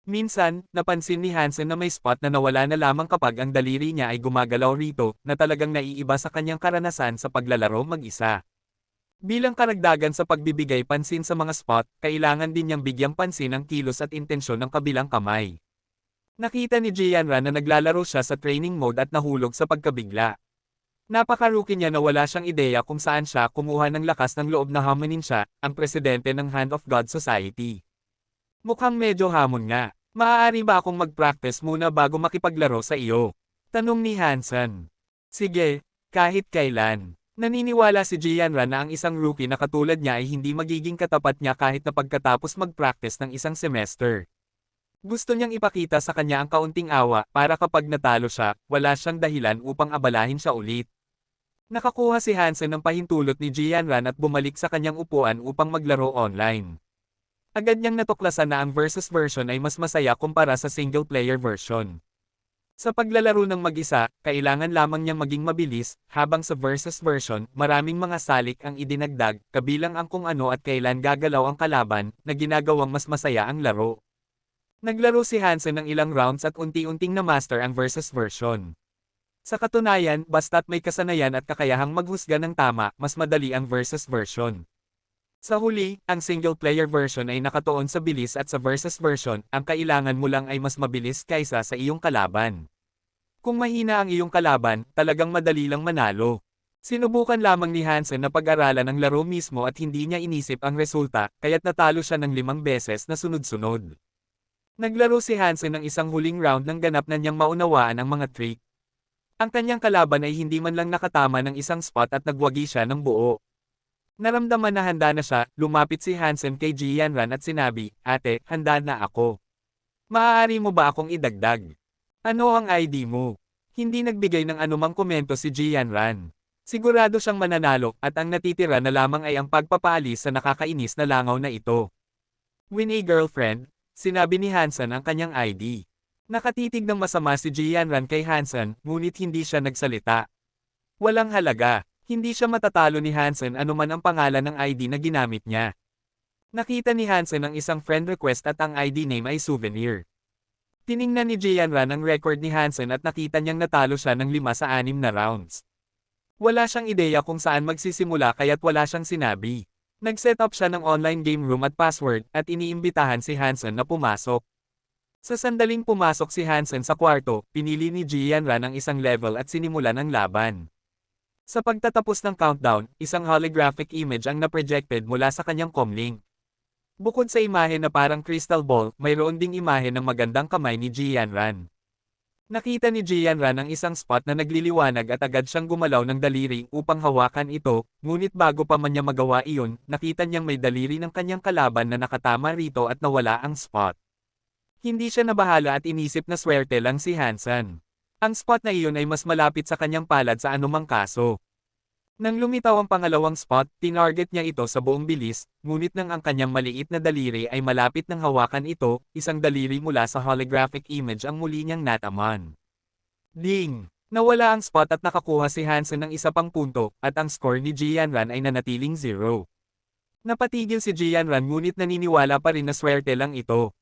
S1: Minsan, napansin ni Hansen na may spot na nawala na lamang kapag ang daliri niya ay gumagalaw rito, na talagang naiiba sa kanyang karanasan sa paglalaro mag-isa. Bilang karagdagan sa pagbibigay pansin sa mga spot, kailangan din niyang bigyang pansin ang kilos at intensyon ng kabilang kamay. Nakita ni Jianran na naglalaro siya sa training mode at nahulog sa pagkabigla. Napaka-rookie niya na wala siyang ideya kung saan siya kumuha ng lakas ng loob na hamanin siya, ang presidente ng Hand of God Society. Mukhang medyo hamon nga. Maaari ba akong mag-practice muna bago makipaglaro sa iyo? Tanong ni Hansen. Sige, kahit kailan. Naniniwala si Jianran na ang isang rookie na katulad niya ay hindi magiging katapat niya kahit na pagkatapos mag-practice ng isang semester. Gusto niyang ipakita sa kanya ang kaunting awa para kapag natalo siya, wala siyang dahilan upang abalahin siya ulit. Nakakuha si Hansen ng pahintulot ni Jianran at bumalik sa kanyang upuan upang maglaro online. Agad niyang natuklasan na ang versus version ay mas masaya kumpara sa single-player version. Sa paglalaro ng mag-isa, kailangan lamang niyang maging mabilis, habang sa versus version, maraming mga salik ang idinagdag, kabilang ang kung ano at kailan gagalaw ang kalaban, na ginagawang mas masaya ang laro. Naglaro si Hansen ng ilang rounds at unti-unting na-master ang versus version. Sa katunayan, basta't may kasanayan at kakayahang maghusga ng tama, mas madali ang versus version. Sa huli, ang single-player version ay nakatuon sa bilis at sa versus version, ang kailangan mo lang ay mas mabilis kaysa sa iyong kalaban. Kung mahina ang iyong kalaban, talagang madali lang manalo. Sinubukan lamang ni Hansen na pag-aralan ang laro mismo at hindi niya inisip ang resulta, kaya't natalo siya ng 5 beses na sunod-sunod. Naglaro si Hansen ng isang huling round nang ganap na niyang maunawaan ang mga trick. Ang kanyang kalaban ay hindi man lang nakatama ng isang spot at nagwagi siya ng buo. Naramdaman na handa na siya, lumapit si Hansen kay Jianran at sinabi, "Ate, handa na ako. Maaari mo ba akong idagdag? Ano ang ID mo?" Hindi nagbigay ng anumang komento si Jianran. Sigurado siyang mananalo at ang natitira na lamang ay ang pagpapaalis sa nakakainis na langaw na ito. "Win a girlfriend," sinabi ni Hansen ang kanyang ID. Nakatitig ng masama si Jianran kay Hansen, ngunit hindi siya nagsalita. Walang halaga, hindi siya matatalo ni Hansen anuman ang pangalan ng ID na ginamit niya. Nakita ni Hansen ang isang friend request at ang ID name ay souvenir. Tiningnan ni Jianran ang record ni Hansen at nakita niyang natalo siya ng 5 sa 6 na rounds. Wala siyang ideya kung saan magsisimula kaya't wala siyang sinabi. Nag-set up siya ng online game room at password at iniimbitahan si Hansen na pumasok. Sa sandaling pumasok si Hansen sa kwarto, pinili ni Jianran ang isang level at sinimulan ang laban. Sa pagtatapos ng countdown, isang holographic image ang na-projected mula sa kanyang comlink. Bukod sa imahe na parang crystal ball, mayroon ding imahe ng magandang kamay ni Jianran. Nakita ni Jianran ang isang spot na nagliliwanag at agad siyang gumalaw ng daliri upang hawakan ito, ngunit bago pa man niya magawa iyon, nakita niyang may daliri ng kanyang kalaban na nakatama rito at nawala ang spot. Hindi siya nabahala at inisip na swerte lang si Hansen. Ang spot na iyon ay mas malapit sa kanyang palad sa anumang kaso. Nang lumitaw ang pangalawang spot, tinarget niya ito sa buong bilis, ngunit nang ang kanyang maliit na daliri ay malapit ng hawakan ito, isang daliri mula sa holographic image ang muli niyang nataman. Ding! Nawala ang spot at nakakuha si Hansen ng isa pang punto, at ang score ni Jianran ay nanatiling 0. Napatigil si Jianran ngunit naniniwala pa rin na swerte lang ito.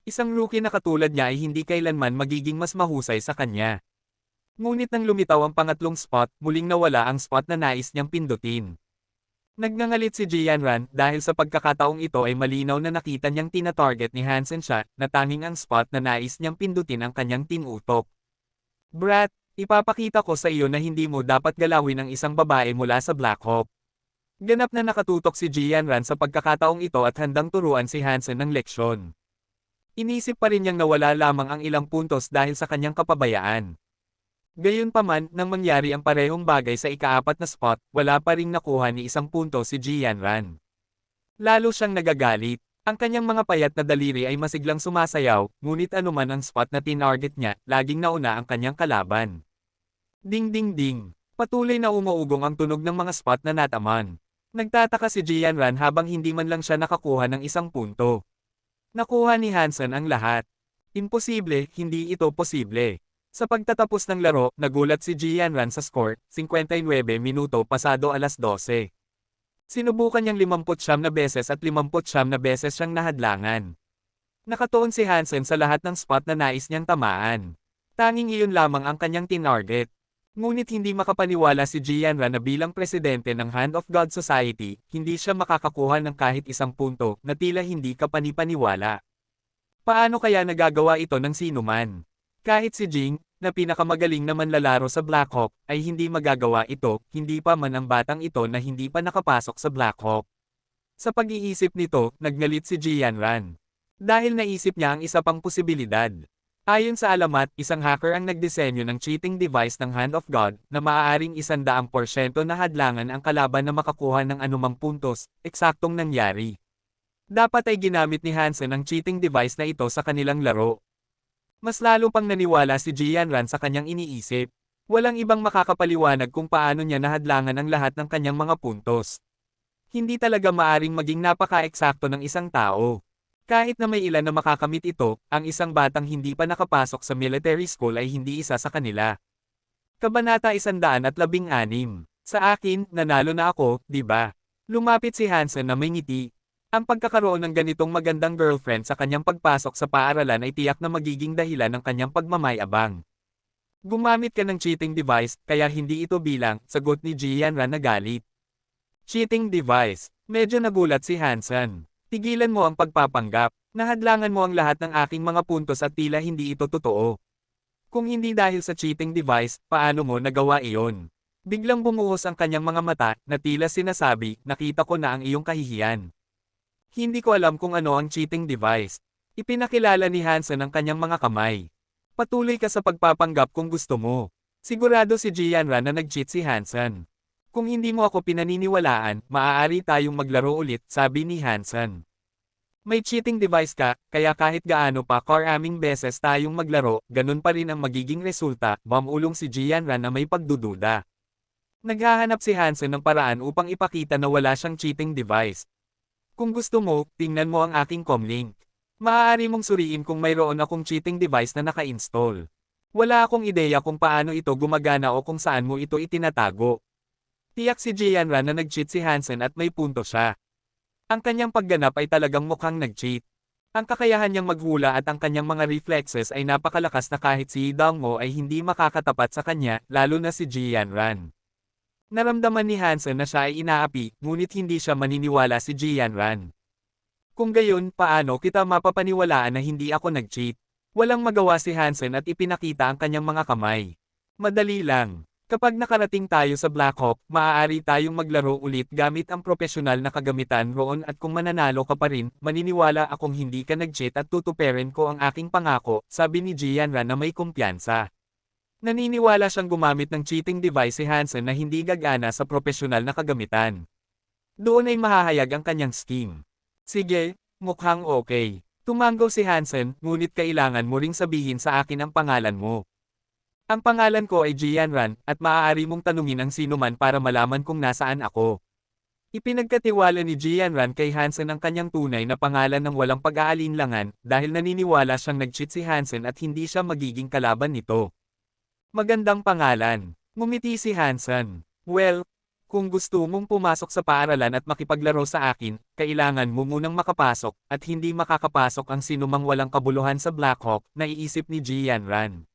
S1: Isang rookie na katulad niya ay hindi kailanman magiging mas mahusay sa kanya. Ngunit nang lumitaw ang pangatlong spot, muling nawala ang spot na nais niyang pindutin. Nagngangalit si Jianran dahil sa pagkakataong ito ay malinaw na nakita niyang tina-target ni Hansen siya na tanging ang spot na nais niyang pindutin ang kanyang tinutok. "Brat, ipapakita ko sa iyo na hindi mo dapat galawin ang isang babae mula sa Black Hawk." Ganap na nakatutok si Jianran sa pagkakataong ito at handang turuan si Hansen ng leksyon. Inisip pa rin niyang nawala lamang ang ilang puntos dahil sa kanyang kapabayaan. Gayunpaman, nang mangyari ang parehong bagay sa ika-4 na spot, wala pa ring nakuha ni isang punto si Jianran. Lalo siyang nagagalit. Ang kanyang mga payat na daliri ay masiglang sumasayaw, ngunit anuman ang spot na tinarget niya, laging nauna ang kanyang kalaban. Ding ding ding! Patuloy na umuugong ang tunog ng mga spot na nataman. Nagtataka si Jianran habang hindi man lang siya nakakuha ng isang punto. Nakuha ni Hansen ang lahat. Imposible, hindi ito posible. Sa pagtatapos ng laro, nagulat si Jianran sa score, 59 minuto pasado alas 12. Sinubukan niyang 59 na beses at 59 na beses siyang nahadlangan. Nakatuon si Hansen sa lahat ng spot na nais niyang tamaan. Tanging iyon lamang ang kanyang tinarget. Ngunit hindi makapaniwala si Jianran na bilang presidente ng Hand of God Society, hindi siya makakakuha ng kahit isang punto na tila hindi kapanipaniwala. Paano kaya nagagawa ito ng sinuman? Kahit si Jing, na pinakamagaling na manlalaro sa Black Hawk, ay hindi magagawa ito, hindi pa man ang batang ito na hindi pa nakapasok sa Black Hawk. Sa pag-iisip nito, nagngalit si Jianran. Dahil naisip niya ang isa pang posibilidad. Ayon sa alamat, isang hacker ang nagdisenyo ng cheating device ng Hand of God, na maaaring 100% na hadlangan ang kalaban na makakuha ng anumang puntos, eksaktong nangyari. Dapat ay ginamit ni Hansen ang cheating device na ito sa kanilang laro. Mas lalo pang naniwala si Jianran sa kanyang iniisip. Walang ibang makakapaliwanag kung paano niya nahadlangan ang lahat ng kanyang mga puntos. Hindi talaga maaring maging napaka-eksakto ng isang tao. Kahit na may ilan na makakamit ito, ang isang batang hindi pa nakapasok sa military school ay hindi isa sa kanila. Kabanata 116. Sa akin, nanalo na ako, di ba? Lumapit si Hansen na may ngiti. Ang pagkakaroon ng ganitong magandang girlfriend sa kanyang pagpasok sa paaralan ay tiyak na magiging dahilan ng kanyang pagmamayabang. Gumamit ka ng cheating device, kaya hindi ito bilang, sagot ni Jianran na galit. Cheating device. Medyo nagulat si Hansen. Tigilan mo ang pagpapanggap. Nahadlangan mo ang lahat ng aking mga puntos at tila hindi ito totoo. Kung hindi dahil sa cheating device, paano mo nagawa iyon? Biglang bumuhos ang kanyang mga mata, na tila sinasabi, nakita ko na ang iyong kahihiyan. Hindi ko alam kung ano ang cheating device. Ipinakilala ni Hansen ang kanyang mga kamay. Patuloy ka sa pagpapanggap kung gusto mo. Sigurado si Jianran na nag-cheat si Hansen. Kung hindi mo ako pinaniniwalaan, maaari tayong maglaro ulit, sabi ni Hansen. May cheating device ka, kaya kahit gaano pa karaming beses tayong maglaro, ganun pa rin ang magiging resulta, bumulong si Jianran na may pagdududa. Naghahanap si Hansen ng paraan upang ipakita na wala siyang cheating device. Kung gusto mo, tingnan mo ang aking comlink. Maaari mong suriin kung mayroon akong cheating device na naka-install. Wala akong ideya kung paano ito gumagana o kung saan mo ito itinatago. Tiyak si Jianran na nag-cheat si Hansen at may punto siya. Ang kanyang pagganap ay talagang mukhang nag-cheat. Ang kakayahan niyang maghula at ang kanyang mga reflexes ay napakalakas na kahit si Dongmo ay hindi makakatapat sa kanya, lalo na si Jianran. Naramdaman ni Hansen na siya ay inaapi, ngunit hindi siya maniniwala si Jianran. Kung gayon, paano kita mapapaniwalaan na hindi ako nag-cheat? Walang magawa si Hansen at ipinakita ang kanyang mga kamay. Madali lang. Kapag nakarating tayo sa Black Hawk, maaari tayong maglaro ulit gamit ang propesyonal na kagamitan roon at kung mananalo ka pa rin, maniniwala akong hindi ka nag-cheat at tutuperin ko ang aking pangako, sabi ni Jianran na may kumpiyansa. Naniniwala siyang gumamit ng cheating device si Hansen na hindi gagana sa propesyonal na kagamitan. Doon ay mahahayag ang kanyang scheme. Sige, mukhang okay. Tumanggo si Hansen, ngunit kailangan mo ring sabihin sa akin ang pangalan mo. Ang pangalan ko ay Jianran, at maaari mong tanungin ang sino man para malaman kung nasaan ako. Ipinagkatiwala ni Jianran kay Hansen ang kanyang tunay na pangalan ng walang pag-aalinlangan, dahil naniniwala siyang nag-cheat si Hansen at hindi siya magiging kalaban nito. Magandang pangalan. Ngumiti si Hansen. Well, kung gusto mong pumasok sa paaralan at makipaglaro sa akin, kailangan mo munang makapasok, at hindi makakapasok ang sinumang walang kabuluhan sa Black Hawk, naiisip ni Jianran.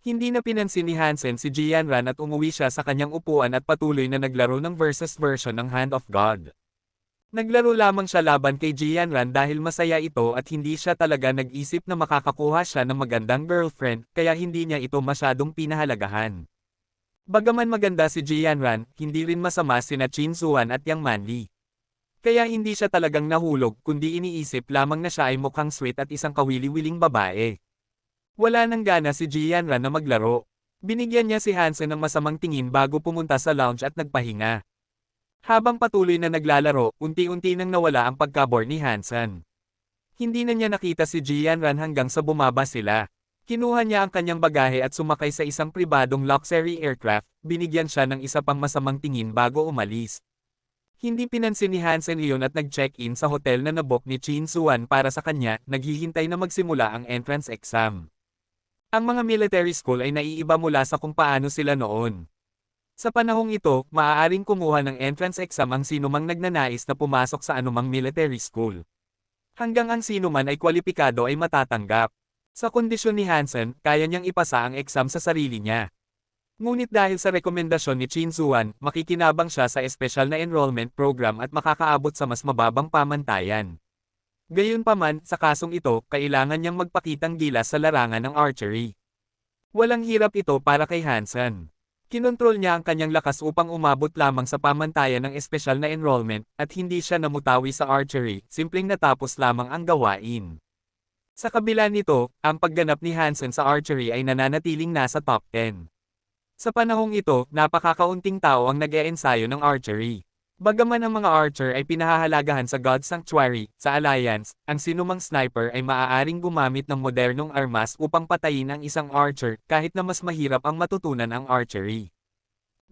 S1: Hindi na pinansin ni Hansen si Jianran at umuwi siya sa kanyang upuan at patuloy na naglaro ng versus version ng Hand of God. Naglaro lamang siya laban kay Jianran dahil masaya ito at hindi siya talaga nag-isip na makakakuha siya ng magandang girlfriend, kaya hindi niya ito masyadong pinahalagahan. Bagaman maganda si Jianran, hindi rin masama sina Qin Zuan at Yang Manli. Kaya hindi siya talagang nahulog kundi iniisip lamang na siya ay mukhang sweet at isang kawili-wiling babae. Wala nang gana si Jianran na maglaro. Binigyan niya si Hansen ng masamang tingin bago pumunta sa lounge at nagpahinga. Habang patuloy na naglalaro, unti-unti nang nawala ang pagkabore ni Hansen. Hindi na niya nakita si Jianran hanggang sa bumaba sila. Kinuha niya ang kanyang bagahe at sumakay sa isang pribadong luxury aircraft, binigyan siya ng isa pang masamang tingin bago umalis. Hindi pinansin ni Hansen iyon at nag-check-in sa hotel na nabook ni Qin Zuan para sa kanya, naghihintay na magsimula ang entrance exam. Ang mga military school ay naiiba mula sa kung paano sila noon. Sa panahong ito, maaaring kumuha ng entrance exam ang sinumang nagnanais na pumasok sa anumang military school. Hanggang ang sinuman ay kwalipikado ay matatanggap. Sa kondisyon ni Hansen, kaya niyang ipasa ang exam sa sarili niya. Ngunit dahil sa rekomendasyon ni Qin Zuan, makikinabang siya sa espesyal na enrollment program at makakaabot sa mas mababang pamantayan. Gayunpaman, sa kasong ito, kailangan niyang magpakitang gilas sa larangan ng archery. Walang hirap ito para kay Hansen. Kinontrol niya ang kanyang lakas upang umabot lamang sa pamantayan ng espesyal na enrollment, at hindi siya namutawi sa archery, simpleng natapos lamang ang gawain. Sa kabila nito, ang pagganap ni Hansen sa archery ay nananatiling nasa top 10. Sa panahong ito, napakakaunting tao ang nag-e-ensayo ng archery. Bagaman ang mga archer ay pinahahalagahan sa God Sanctuary, sa Alliance, ang sinumang sniper ay maaaring gumamit ng modernong armas upang patayin ang isang archer, kahit na mas mahirap ang matutunan ang archery.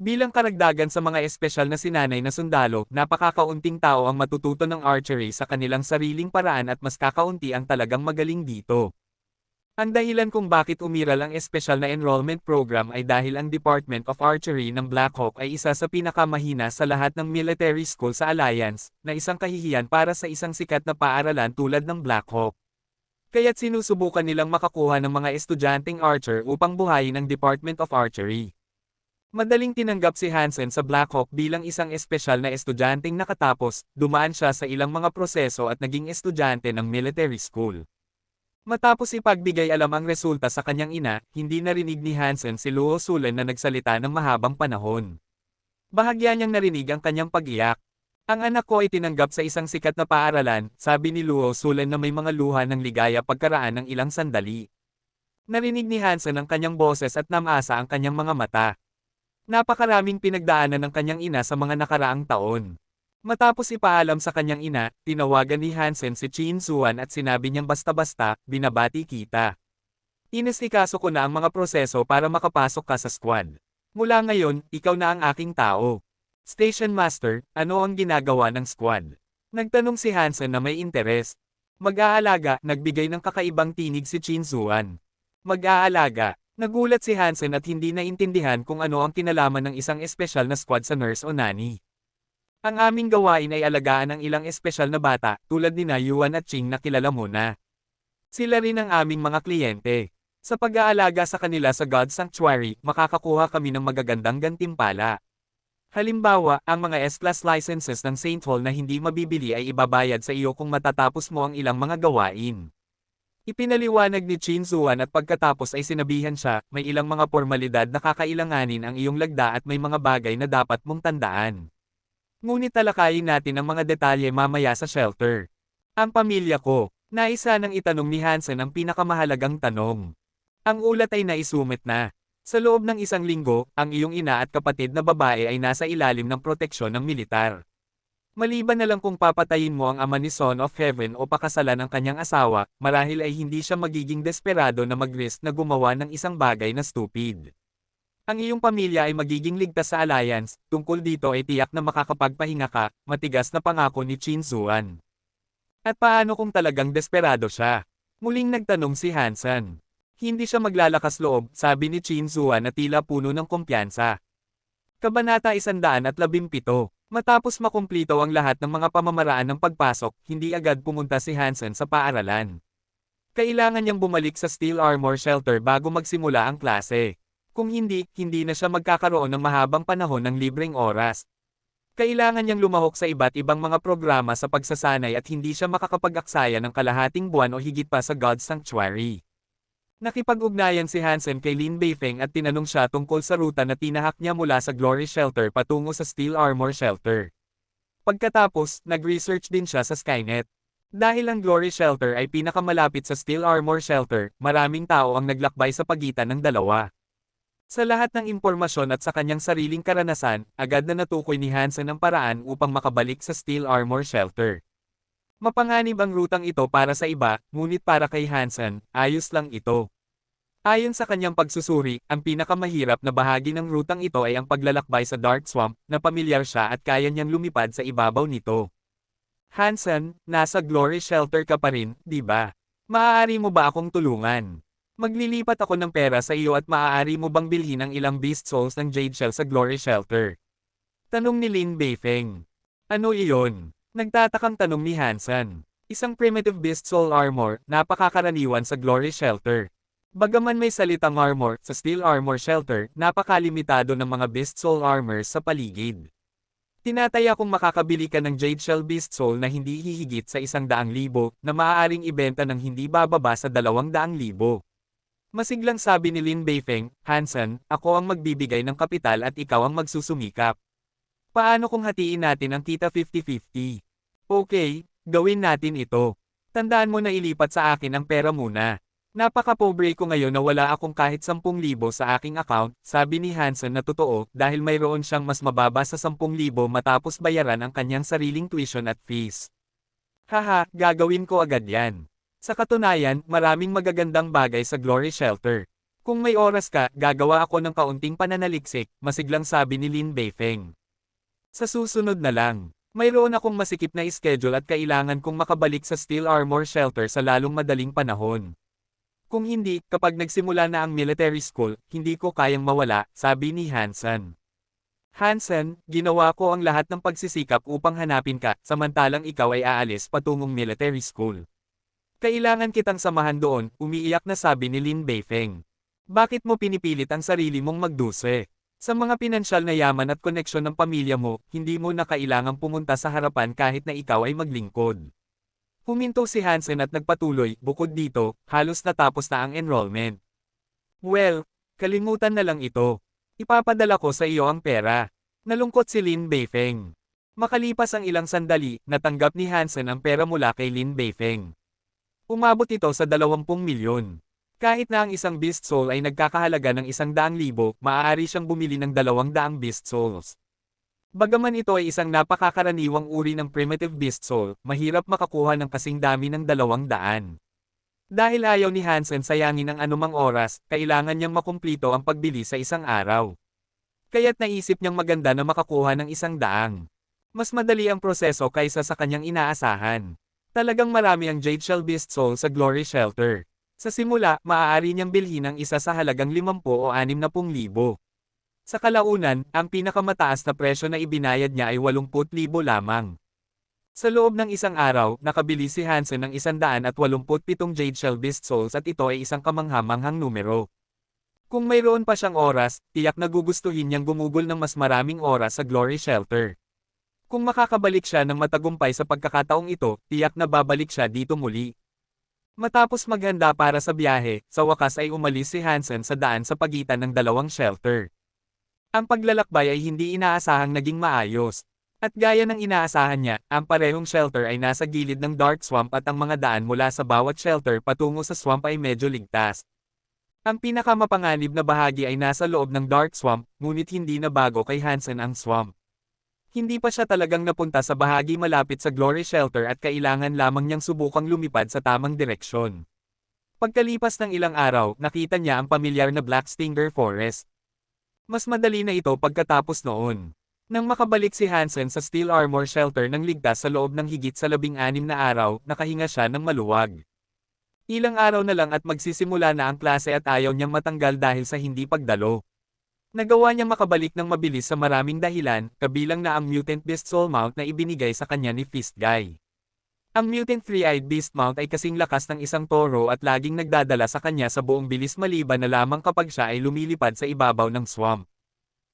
S1: Bilang karagdagan sa mga espesyal na sinanay na sundalo, napakakaunting tao ang matututo ng archery sa kanilang sariling paraan at mas kakaunti ang talagang magaling dito. Ang dahilan kung bakit umiral ang espesyal na enrollment program ay dahil ang Department of Archery ng Black Hawk ay isa sa pinakamahina sa lahat ng military school sa Alliance, na isang kahihiyan para sa isang sikat na paaralan tulad ng Black Hawk. Kaya't sinusubukan nilang makakuha ng mga estudyanteng archer upang buhayin ang Department of Archery. Madaling tinanggap si Hansen sa Black Hawk bilang isang espesyal na estudyanteng nakatapos, dumaan siya sa ilang mga proseso at naging estudyante ng military school. Matapos ipagbigay alam ang resulta sa kanyang ina, hindi narinig ni Hansen si Luo Sulen na nagsalita ng mahabang panahon. Bahagya niyang narinig ang kanyang pag-iyak. Ang anak ko ay tinanggap sa isang sikat na paaralan, sabi ni Luo Sulen na may mga luha ng ligaya pagkaraan ng ilang sandali. Narinig ni Hansen ang kanyang boses at namasa ang kanyang mga mata. Napakaraming pinagdaanan ng kanyang ina sa mga nakaraang taon. Matapos ipaalam sa kanyang ina, tinawagan ni Hansen si Chin Suan at sinabi niyang basta-basta, binabati kita. Inasikaso ko na ang mga proseso para makapasok ka sa squad. Mula ngayon, ikaw na ang aking tao. Station Master, ano ang ginagawa ng squad? Nagtanong si Hansen na may interes. Mag-aalaga, nagbigay ng kakaibang tinig si Chin Suan. Mag-aalaga. Nagulat si Hansen at hindi naintindihan kung ano ang kinalaman ng isang espesyal na squad sa nurse o nanny. Ang aming gawain ay alagaan ang ilang espesyal na bata, tulad ni Yuan at Ching na kilala mo na. Sila rin ang aming mga kliyente. Sa pag-aalaga sa kanila sa God Sanctuary, makakakuha kami ng magagandang gantimpala. Halimbawa, ang mga S-Class licenses ng Saint Hall na hindi mabibili ay ibabayad sa iyo kung matatapos mo ang ilang mga gawain. Ipinaliwanag ni Chin Suan at pagkatapos ay sinabihan siya, may ilang mga formalidad na kakailanganin ang iyong lagda at may mga bagay na dapat mong tandaan. Ngunit talakayin natin ang mga detalye mamaya sa shelter. Ang pamilya ko, naisa nang itanong ni Hansen ang pinakamahalagang tanong. Ang ulat ay naisumit na. Sa loob ng isang linggo, ang iyong ina at kapatid na babae ay nasa ilalim ng proteksyon ng militar. Maliban na lang kung papatayin mo ang ama ni Son of Heaven o pakasalan ang kanyang asawa, marahil ay hindi siya magiging desperado na mag-risk na gumawa ng isang bagay na stupid. Ang iyong pamilya ay magiging ligtas sa alliance, tungkol dito ay tiyak na makakapagpahinga ka, matigas na pangako ni Chin Suan. At paano kung talagang desperado siya? Muling nagtanong si Hansen. Hindi siya maglalakas loob, sabi ni Chin Suan na tila puno ng kumpiyansa. Kabanata 117. Matapos makumplito ang lahat ng mga pamamaraan ng pagpasok, hindi agad pumunta si Hansen sa paaralan. Kailangan niyang bumalik sa Steel Armor Shelter bago magsimula ang klase. Kung hindi, hindi na siya magkakaroon ng mahabang panahon ng libreng oras. Kailangan niyang lumahok sa iba't ibang mga programa sa pagsasanay at hindi siya makakapag-aksaya ng kalahating buwan o higit pa sa God's Sanctuary. Nakipag-ugnayan si Hansen kay Lin Beifeng at tinanong siya tungkol sa ruta na tinahak niya mula sa Glory Shelter patungo sa Steel Armor Shelter. Pagkatapos, nag-research din siya sa Skynet. Dahil ang Glory Shelter ay pinakamalapit sa Steel Armor Shelter, maraming tao ang naglakbay sa pagitan ng dalawa. Sa lahat ng impormasyon at sa kanyang sariling karanasan, agad na natukoy ni Hansen ang paraan upang makabalik sa Steel Armor Shelter. Mapanganib ang rutang ito para sa iba, ngunit para kay Hansen, ayos lang ito. Ayon sa kanyang pagsusuri, ang pinakamahirap na bahagi ng rutang ito ay ang paglalakbay sa Dark Swamp, na pamilyar siya at kaya niyang lumipad sa ibabaw nito. Hansen, nasa Glory Shelter ka pa rin, di ba? Maaari mo ba akong tulungan? Maglilipat ako ng pera sa iyo at maaari mo bang bilhin ang ilang Beast Souls ng Jade Shell sa Glory Shelter? Tanong ni Lin Beifeng. Ano iyon? Nagtatakang tanong ni Hansen. Isang primitive beast soul armor, napakakaraniwan sa Glory Shelter. Bagaman may salitang armor, sa Steel Armor Shelter, napakalimitado ng mga beast soul armors sa paligid. Tinataya kung makakabili ka ng Jade Shell Beast Soul na hindi hihigit sa 100,000 na maaaring ibenta ng hindi bababa sa 200,000. Masiglang sabi ni Lin Beifeng, Hansen, ako ang magbibigay ng kapital at ikaw ang magsusumikap. Paano kung hatiin natin ang kita 50-50? Okay, gawin natin ito. Tandaan mo na ilipat sa akin ang pera muna. Napaka-pobre ko ngayon na wala akong kahit 10,000 sa aking account, sabi ni Hansen na totoo dahil mayroon siyang mas mababa sa 10,000 matapos bayaran ang kanyang sariling tuition at fees. Haha, gagawin ko agad yan. Sa katunayan, maraming magagandang bagay sa Glory Shelter. Kung may oras ka, gagawa ako ng kaunting pananaliksik, masiglang sabi ni Lin Beifeng. Sa susunod na lang. Mayroon akong masikip na schedule at kailangan kong makabalik sa Steel Armor Shelter sa lalong madaling panahon. Kung hindi, kapag nagsimula na ang military school, hindi ko kayang mawala, sabi ni Hansen. Hansen, ginawa ko ang lahat ng pagsisikap upang hanapin ka, samantalang ikaw ay aalis patungong military school. Kailangan kitang samahan doon, umiiyak na sabi ni Lin Beifeng. Bakit mo pinipilit ang sarili mong magduse? Sa mga pinansyal na yaman at koneksyon ng pamilya mo, hindi mo na kailangang pumunta sa harapan kahit na ikaw ay maglingkod. Huminto si Hansen at nagpatuloy, bukod dito, halos natapos na ang enrollment. Well, kalimutan na lang ito. Ipapadala ko sa iyo ang pera. Nalungkot si Lin Beifeng. Makalipas ang ilang sandali, natanggap ni Hansen ang pera mula kay Lin Beifeng. Umabot ito sa 20 milyon. Kahit na ang isang Beast Soul ay nagkakahalaga ng 100,000, maaari siyang bumili ng 200 Beast Souls. Bagaman ito ay isang napakakaraniwang uri ng Primitive Beast Soul, mahirap makakuha ng kasing dami ng 200. Dahil ayaw ni Hansen sayangin ang anumang oras, kailangan niyang makumplito ang pagbili sa isang araw. Kaya't naisip niyang maganda na makakuha ng 100. Mas madali ang proseso kaysa sa kanyang inaasahan. Talagang marami ang Jade Shell Beast Soul sa Glory Shelter. Sa simula, maaari niyang bilhin ang isa sa halagang 50 o 60,000. Sa kalaunan, ang pinakamataas na presyo na ibinayad niya ay 80,000 lamang. Sa loob ng isang araw, nakabili si Hansen ng 187 Jade Shell Beast Souls at ito ay isang kamanghamanghang numero. Kung mayroon pa siyang oras, tiyak na gugustuhin niyang gumugol ng mas maraming oras sa Glory Shelter. Kung makakabalik siya ng matagumpay sa pagkakataong ito, tiyak na babalik siya dito muli. Matapos maghanda para sa biyahe, sa wakas ay umalis si Hansen sa daan sa pagitan ng dalawang shelter. Ang paglalakbay ay hindi inaasahang naging maayos. At gaya ng inaasahan niya, ang parehong shelter ay nasa gilid ng Dark Swamp at ang mga daan mula sa bawat shelter patungo sa swamp ay medyo ligtas. Ang pinakamapanganib na bahagi ay nasa loob ng Dark Swamp, ngunit hindi na bago kay Hansen ang swamp. Hindi pa siya talagang napunta sa bahagi malapit sa Glory Shelter at kailangan lamang niyang subukang lumipad sa tamang direksyon. Pagkalipas ng ilang araw, nakita niya ang pamilyar na Black Stinger Forest. Mas madali na ito pagkatapos noon. Nang makabalik si Hansen sa Steel Armor Shelter ng ligtas sa loob ng higit sa 16 na araw, nakahinga siya ng maluwag. Ilang araw na lang at magsisimula na ang klase at ayaw niyang matanggal dahil sa hindi pagdalo. Nagawa niya makabalik ng mabilis sa maraming dahilan, kabilang na ang Mutant Beast Soul Mount na ibinigay sa kanya ni Fist Guy. Ang Mutant Three-Eyed Beast Mount ay kasing lakas ng isang toro at laging nagdadala sa kanya sa buong bilis maliban na lamang kapag siya ay lumilipad sa ibabaw ng swamp.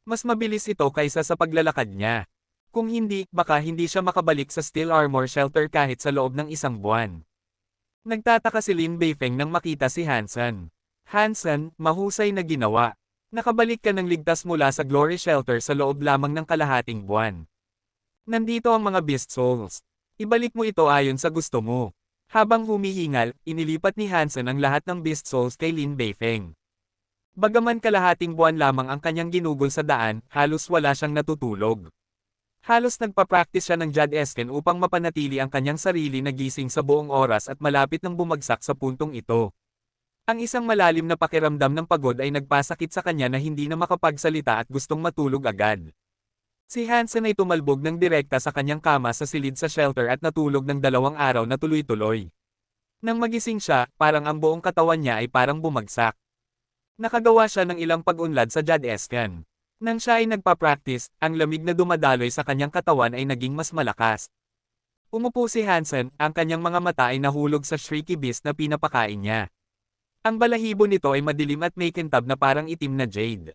S1: Mas mabilis ito kaysa sa paglalakad niya. Kung hindi, baka hindi siya makabalik sa Steel Armor Shelter kahit sa loob ng isang buwan. Nagtataka si Lin Beifeng nang makita si Hansen. Hansen, mahusay na ginawa. Nakabalik ka ng ligtas mula sa Glory Shelter sa loob lamang ng kalahating buwan. Nandito ang mga Beast Souls. Ibalik mo ito ayon sa gusto mo. Habang humihingal, inilipat ni Hansen ang lahat ng Beast Souls kay Lin Beifeng. Bagaman kalahating buwan lamang ang kanyang ginugol sa daan, halos wala siyang natutulog. Halos nagpa-practice siya ng Jad Esken upang mapanatili ang kanyang sarili na gising sa buong oras at malapit nang bumagsak sa puntong ito. Ang isang malalim na pakiramdam ng pagod ay nagpasakit sa kanya na hindi na makapagsalita at gustong matulog agad. Si Hansen ay tumalbog ng direkta sa kanyang kama sa silid sa shelter at natulog ng 2 araw na tuloy-tuloy. Nang magising siya, parang ang buong katawan niya ay parang bumagsak. Nakagawa siya ng ilang pag-unlad sa Jad Esken. Nang siya ay nagpa-practice, ang lamig na dumadaloy sa kanyang katawan ay naging mas malakas. Umupo si Hansen, ang kanyang mga mata ay nahulog sa Shrieky Beast na pinapakain niya. Ang balahibo nito ay madilim at may kintab na parang itim na jade.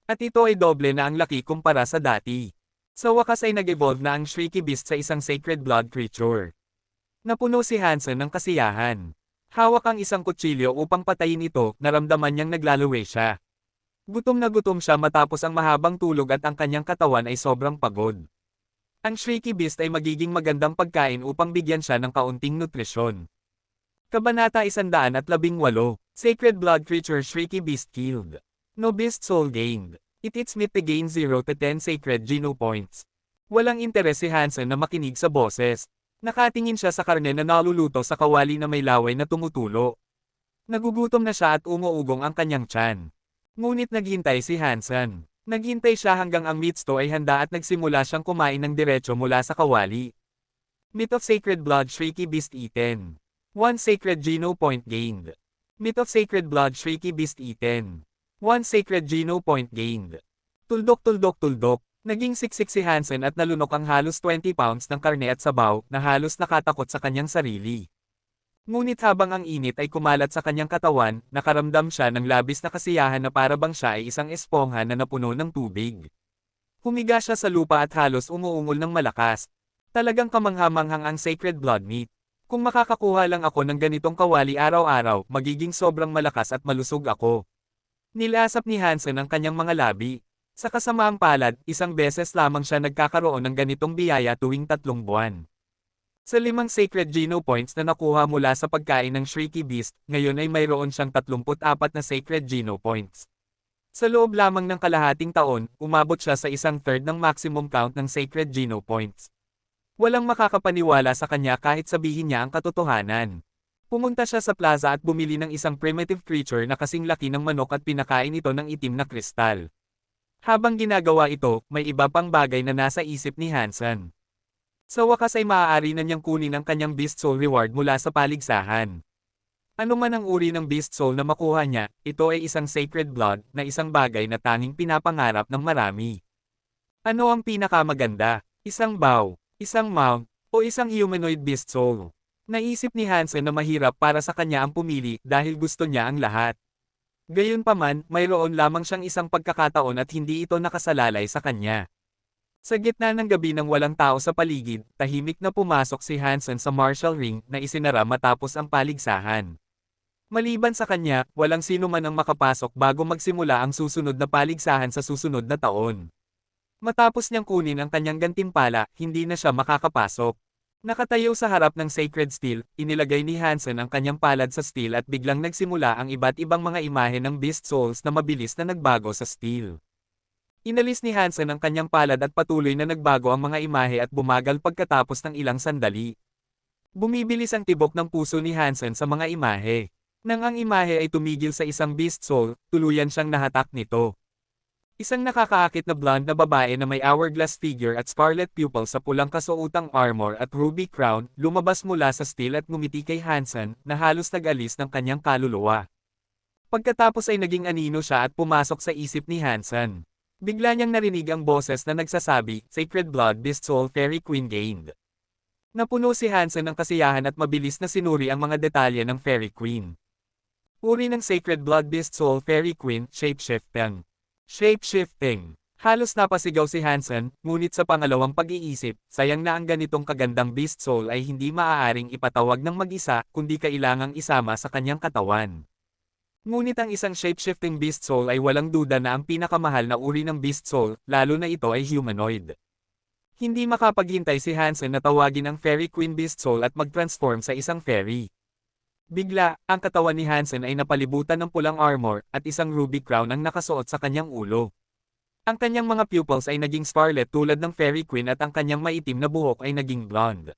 S1: At ito ay doble na ang laki kumpara sa dati. Sa wakas ay nag-evolve na ang Shrieky Beast sa isang sacred blood creature. Napuno si Hansen ng kasiyahan. Hawak ang isang kutsilyo upang patayin ito, naramdaman niyang naglaluwe siya. Gutom na gutom siya matapos ang mahabang tulog at ang kanyang katawan ay sobrang pagod. Ang Shrieky Beast ay magiging magandang pagkain upang bigyan siya ng kaunting nutrisyon. Kabanata 118, Sacred Blood Creature Shrieky Beast Killed. No Beast Soul Gained. It eats meat to gain 0 to 10 Sacred Geno Points. Walang interes si Hansen na makinig sa boses. Nakatingin siya sa karne na naluluto sa kawali na may laway na tumutulo. Nagugutom na siya at umuugong ang kanyang tiyan. Ngunit naghintay si Hansen. Naghintay siya hanggang ang meatsto ay handa at nagsimula siyang kumain ng diretso mula sa kawali. Meat of Sacred Blood Shrieky Beast Eaten. 1 Sacred Geno Point Gained. Meat of Sacred Blood Shrieky Beast Eaten. 1 Sacred Geno Point Gained. Tuldok. Naging siksik si Hansen at nalunok ang halos 20 pounds ng karne at sabaw na halos nakatakot sa kanyang sarili. Ngunit habang ang init ay kumalat sa kanyang katawan, nakaramdam siya ng labis na kasiyahan na para bang siya ay isang espongha na napuno ng tubig. Humiga siya sa lupa at halos umuungol ng malakas. Talagang kamanghamanghang ang Sacred Blood Meat. Kung makakakuha lang ako ng ganitong kawali araw-araw, magiging sobrang malakas at malusog ako. Nilasap ni Hansen ang kanyang mga labi. Sa kasamaang palad, isang beses lamang siya nagkakaroon ng ganitong biyaya tuwing 3 buwan. Sa 5 Sacred Geno Points na nakuha mula sa pagkain ng Shrieky Beast, ngayon ay mayroon siyang 34 na Sacred Geno Points. Sa loob lamang ng kalahating taon, umabot siya sa 1/3 ng maximum count ng Sacred Geno Points. Walang makakapaniwala sa kanya kahit sabihin niya ang katotohanan. Pumunta siya sa plaza at bumili ng isang primitive creature na kasing laki ng manok at pinakain ito ng itim na kristal. Habang ginagawa ito, may iba pang bagay na nasa isip ni Hansen. Sa wakas ay maaari na niyang kunin ang kanyang Beast Soul reward mula sa paligsahan. Ano man ang uri ng Beast Soul na makuha niya, ito ay isang Sacred Blood na isang bagay na tanging pinapangarap ng marami. Ano ang pinakamaganda? Isang bow, isang mount, o isang humanoid Beast Soul? Naisip ni Hansen na mahirap para sa kanya ang pumili dahil gusto niya ang lahat. Gayunpaman, mayroon lamang siyang isang pagkakataon at hindi ito nakasalalay sa kanya. Sa gitna ng gabi nang walang tao sa paligid, tahimik na pumasok si Hansen sa martial ring na isinara matapos ang paligsahan. Maliban sa kanya, walang sino man ang makapasok bago magsimula ang susunod na paligsahan sa susunod na taon. Matapos niyang kunin ang kanyang gantimpala, hindi na siya makakapasok. Nakatayo sa harap ng Sacred Steel, inilagay ni Hansen ang kanyang palad sa steel at biglang nagsimula ang iba't ibang mga imahe ng Beast Souls na mabilis na nagbago sa steel. Inalis ni Hansen ang kanyang palad at patuloy na nagbago ang mga imahe at bumagal pagkatapos ng ilang sandali. Bumibilis ang tibok ng puso ni Hansen sa mga imahe. Nang ang imahe ay tumigil sa isang Beast Soul, tuluyan siyang nahatak nito. Isang nakakaakit na blonde na babae na may hourglass figure at scarlet pupil sa pulang kasuotang armor at ruby crown, lumabas mula sa steel at ngumiti kay Hansen na halos nag-alis ng kanyang kaluluwa. Pagkatapos ay naging anino siya at pumasok sa isip ni Hansen. Bigla niyang narinig ang boses na nagsasabi, Sacred Blood Beast Soul Fairy Queen gained. Napuno si Hansen ng kasiyahan at mabilis na sinuri ang mga detalye ng Fairy Queen. Uri ng Sacred Blood Beast Soul Fairy Queen, Shapeshifting. Shape-shifting. Halos napasigaw si Hansen, ngunit sa pangalawang pag-iisip, sayang na ang ganitong kagandang Beast Soul ay hindi maaaring ipatawag ng mag-isa, kundi kailangang isama sa kanyang katawan. Ngunit ang isang shape-shifting Beast Soul ay walang duda na ang pinakamahal na uri ng Beast Soul, lalo na ito ay humanoid. Hindi makapaghintay si Hansen na tawagin ang Fairy Queen Beast Soul at mag-transform sa isang fairy. Bigla, ang katawan ni Hansen ay napalibutan ng pulang armor, at isang ruby crown ang nakasuot sa kanyang ulo. Ang kanyang mga pupils ay naging scarlet tulad ng Fairy Queen at ang kanyang maitim na buhok ay naging blonde.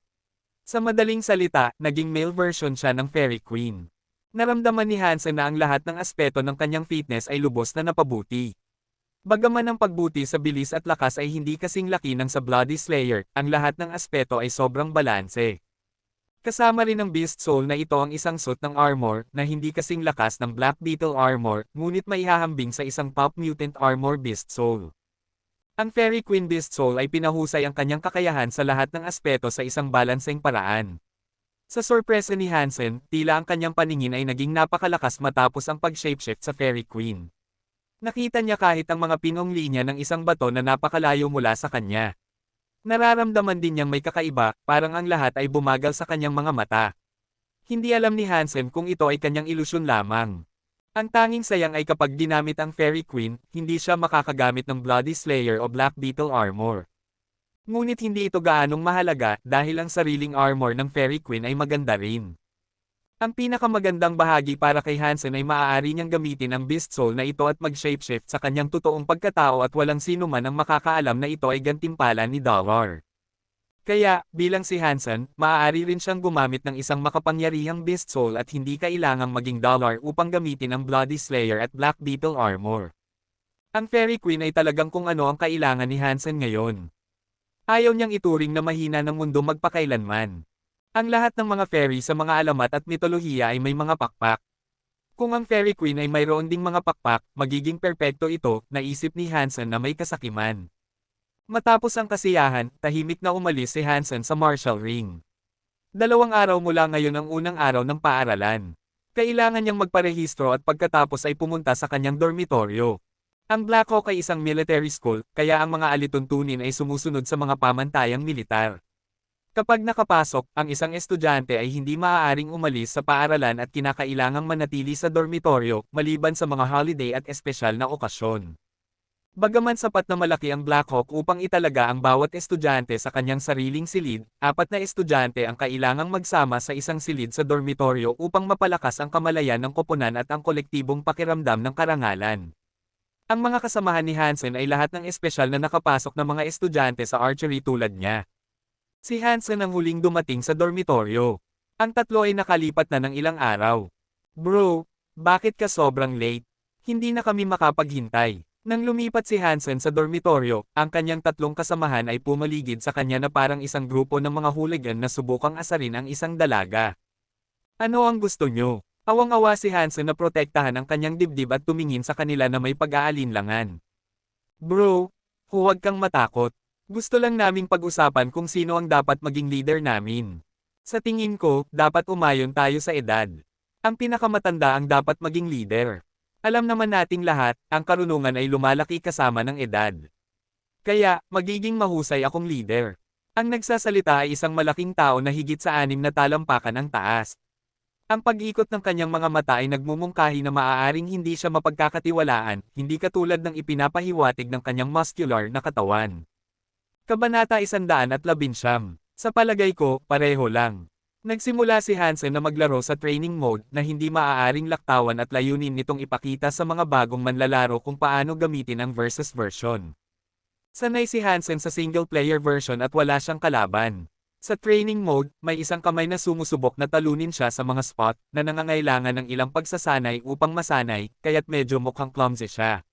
S1: Sa madaling salita, naging male version siya ng Fairy Queen. Naramdaman ni Hansen na ang lahat ng aspeto ng kanyang fitness ay lubos na napabuti. Bagaman ang pagbuti sa bilis at lakas ay hindi kasing laki ng sa Bloody Slayer, ang lahat ng aspeto ay sobrang balanse. Kasama rin ng Beast Soul na ito ang isang suit ng armor na hindi kasing lakas ng Black Beetle armor, ngunit maihahambing sa isang Pop Mutant Armor Beast Soul. Ang Fairy Queen Beast Soul ay pinahusay ang kanyang kakayahan sa lahat ng aspeto sa isang balanseng paraan. Sa sorpresa ni Hansen, tila ang kanyang paningin ay naging napakalakas matapos ang pag-shapeshift sa Fairy Queen. Nakita niya kahit ang mga pinong linya ng isang bato na napakalayo mula sa kanya. Nararamdaman din niyang may kakaiba, parang ang lahat ay bumagal sa kanyang mga mata. Hindi alam ni Hansen kung ito ay kanyang ilusyon lamang. Ang tanging sayang ay kapag ginamit ang Fairy Queen, hindi siya makakagamit ng Bloody Slayer o Black Beetle armor. Ngunit hindi ito gaanong mahalaga dahil ang sariling armor ng Fairy Queen ay maganda rin. Ang pinakamagandang bahagi para kay Hansen ay maaari niyang gamitin ang Beast Soul na ito at mag-shapeshift sa kanyang totoong pagkatao at walang sino man ang makakaalam na ito ay gantimpala ni Dollar. Kaya, bilang si Hansen, maaari rin siyang gumamit ng isang makapangyarihang Beast Soul at hindi kailangang maging Dollar upang gamitin ang Bloody Slayer at Black Beetle armor. Ang Fairy Queen ay talagang kung ano ang kailangan ni Hansen ngayon. Ayaw niyang ituring na mahina ng mundo magpakailanman. Ang lahat ng mga fairy sa mga alamat at mitolohiya ay may mga pakpak. Kung ang Fairy Queen ay mayroon ding mga pakpak, magiging perpekto ito, naisip ni Hansen na may kasakiman. Matapos ang kasiyahan, tahimik na umalis si Hansen sa martial ring. 2 araw mula ngayon ang unang araw ng paaralan. Kailangan niyang magparehistro at pagkatapos ay pumunta sa kanyang dormitoryo. Ang Blackhawk ay isang military school, kaya ang mga alituntunin ay sumusunod sa mga pamantayang militar. Kapag nakapasok, ang isang estudyante ay hindi maaaring umalis sa paaralan at kinakailangang manatili sa dormitoryo, maliban sa mga holiday at espesyal na okasyon. Bagaman sapat na malaki ang Black Hawk upang italaga ang bawat estudyante sa kanyang sariling silid, 4 na estudyante ang kailangang magsama sa isang silid sa dormitoryo upang mapalakas ang kamalayan ng koponan at ang kolektibong pakiramdam ng karangalan. Ang mga kasamahan ni Hansen ay lahat ng espesyal na nakapasok na mga estudyante sa archery tulad niya. Si Hansen ang huling dumating sa dormitoryo. Ang tatlo ay nakalipat na ng ilang araw. Bro, bakit ka sobrang late? Hindi na kami makapaghintay. Nang lumipat si Hansen sa dormitoryo, ang kanyang tatlong kasamahan ay pumaligid sa kanya na parang isang grupo ng mga hooligan na subukang asarin ang isang dalaga. Ano ang gusto nyo? Awang-awa si Hansen na protektahan ang kanyang dibdib at tumingin sa kanila na may pag-aalinlangan. Bro, huwag kang matakot. Gusto lang naming pag-usapan kung sino ang dapat maging leader namin. Sa tingin ko, dapat umayon tayo sa edad. Ang pinakamatanda ang dapat maging leader. Alam naman nating lahat, ang karunungan ay lumalaki kasama ng edad. Kaya, magiging mahusay akong leader. Ang nagsasalita ay isang malaking tao na higit sa 6 na talampakan ang taas. Ang pag-ikot ng kanyang mga mata ay nagmumungkahi na maaaring hindi siya mapagkakatiwalaan, hindi katulad ng ipinapahiwatig ng kanyang muscular na katawan. Kabanata 119. Sa palagay ko, pareho lang. Nagsimula si Hansen na maglaro sa training mode na hindi maaaring laktawan at layunin nitong ipakita sa mga bagong manlalaro kung paano gamitin ang versus version. Sanay si Hansen sa single-player version at wala siyang kalaban. Sa training mode, may isang kamay na sumusubok na talunin siya sa mga spot na nangangailangan ng ilang pagsasanay upang masanay, kaya't medyo mukhang clumsy siya.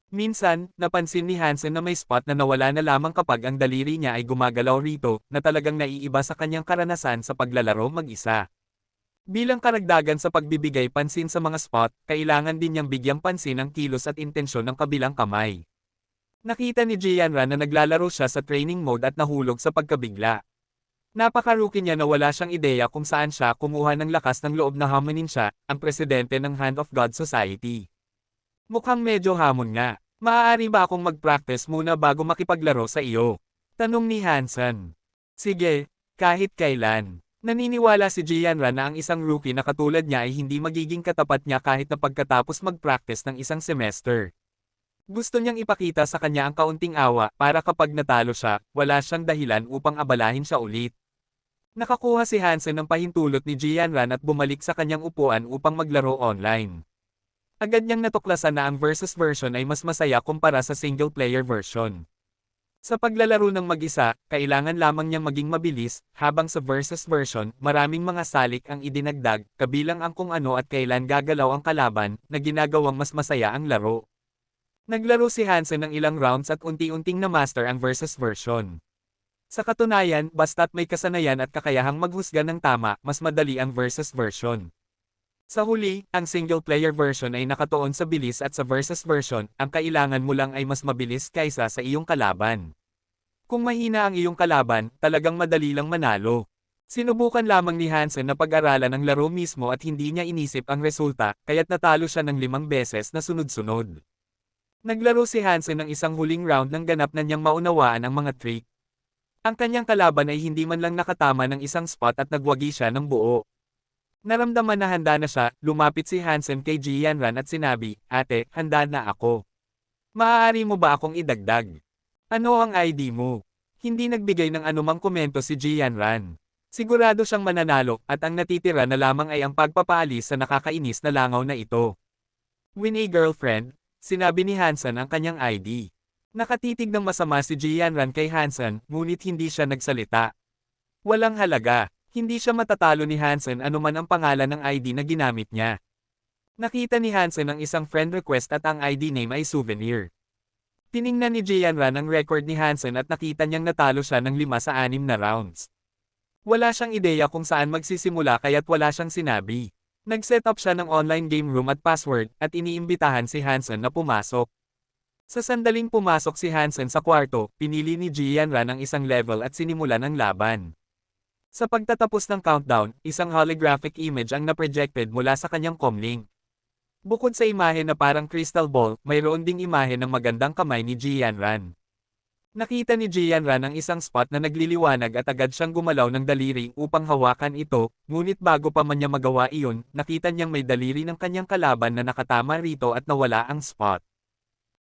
S1: Minsan, napansin ni Hansen na may spot na nawala na lamang kapag ang daliri niya ay gumagalaw rito, na talagang naiiba sa kanyang karanasan sa paglalaro mag-isa. Bilang karagdagan sa pagbibigay pansin sa mga spot, kailangan din niyang bigyang pansin ang kilos at intensyon ng kabilang kamay. Nakita ni Jianran na naglalaro siya sa training mode at nahulog sa pagkabigla. Napaka-rookie niya na wala siyang ideya kung saan siya kumuha ng lakas ng loob na hamonin siya, ang presidente ng Hand of God Society. Mukhang medyo hamon nga. Maaari ba akong mag-practice muna bago makipaglaro sa iyo? Tanong ni Hansen. Sige, kahit kailan. Naniniwala si Jianran na ang isang rookie na katulad niya ay hindi magiging katapat niya kahit na pagkatapos mag-practice ng isang semester. Gusto niyang ipakita sa kanya ang kaunting awa para kapag natalo siya, wala siyang dahilan upang abalahin siya ulit. Nakakuha si Hansen ng pahintulot ni Jianran at bumalik sa kanyang upuan upang maglaro online. Agad niyang natuklasan na ang versus version ay mas masaya kumpara sa single-player version. Sa paglalaro ng mag-isa, kailangan lamang niyang maging mabilis, habang sa versus version, maraming mga salik ang idinagdag, kabilang ang kung ano at kailan gagalaw ang kalaban, na ginagawang mas masaya ang laro. Naglaro si Hansen ng ilang rounds at unti-unting na-master ang versus version. Sa katunayan, basta't may kasanayan at kakayahang maghusga ng tama, mas madali ang versus version. Sa huli, ang single-player version ay nakatuon sa bilis at sa versus version, ang kailangan mo lang ay mas mabilis kaysa sa iyong kalaban. Kung mahina ang iyong kalaban, talagang madali lang manalo. Sinubukan lamang ni Hansen na pag-aralan ang laro mismo at hindi niya inisip ang resulta, kaya't natalo siya ng 5 beses na sunod-sunod. Naglaro si Hansen ng isang huling round nang ganap na niyang maunawaan ang mga trick. Ang kanyang kalaban ay hindi man lang nakatama ng isang spot at nagwagi siya ng buo. Naramdaman na handa na siya, lumapit si Hansen kay Jianran at sinabi, Ate, handa na ako. Maaari mo ba akong idagdag? Ano ang ID mo? Hindi nagbigay ng anumang komento si Jianran. Sigurado siyang mananalo, at ang natitira na lamang ay ang pagpapaalis sa nakakainis na langaw na ito. Win a girlfriend, sinabi ni Hansen ang kanyang ID. Nakatitig ng masama si Jianran kay Hansen, ngunit hindi siya nagsalita. Walang halaga. Hindi siya matatalo ni Hansen anuman ang pangalan ng ID na ginamit niya. Nakita ni Hansen ang isang friend request at ang ID name ay souvenir. Tiningnan ni Jianran ang record ni Hansen at nakita niyang natalo siya ng 5 sa 6 na rounds. Wala siyang ideya kung saan magsisimula kaya't wala siyang sinabi. Nag-set up siya ng online game room at password at iniimbitahan si Hansen na pumasok. Sa sandaling pumasok si Hansen sa kwarto, pinili ni Jianran ang isang level at sinimulan ang laban. Sa pagtatapos ng countdown, isang holographic image ang na-projected mula sa kanyang comlink. Bukod sa imahe na parang crystal ball, mayroon ding imahe ng magandang kamay ni Jianran. Nakita ni Jianran ang isang spot na nagliliwanag at agad siyang gumalaw ng daliri upang hawakan ito, ngunit bago pa man niya magawa iyon, nakita niyang may daliri ng kanyang kalaban na nakatama rito at nawala ang spot.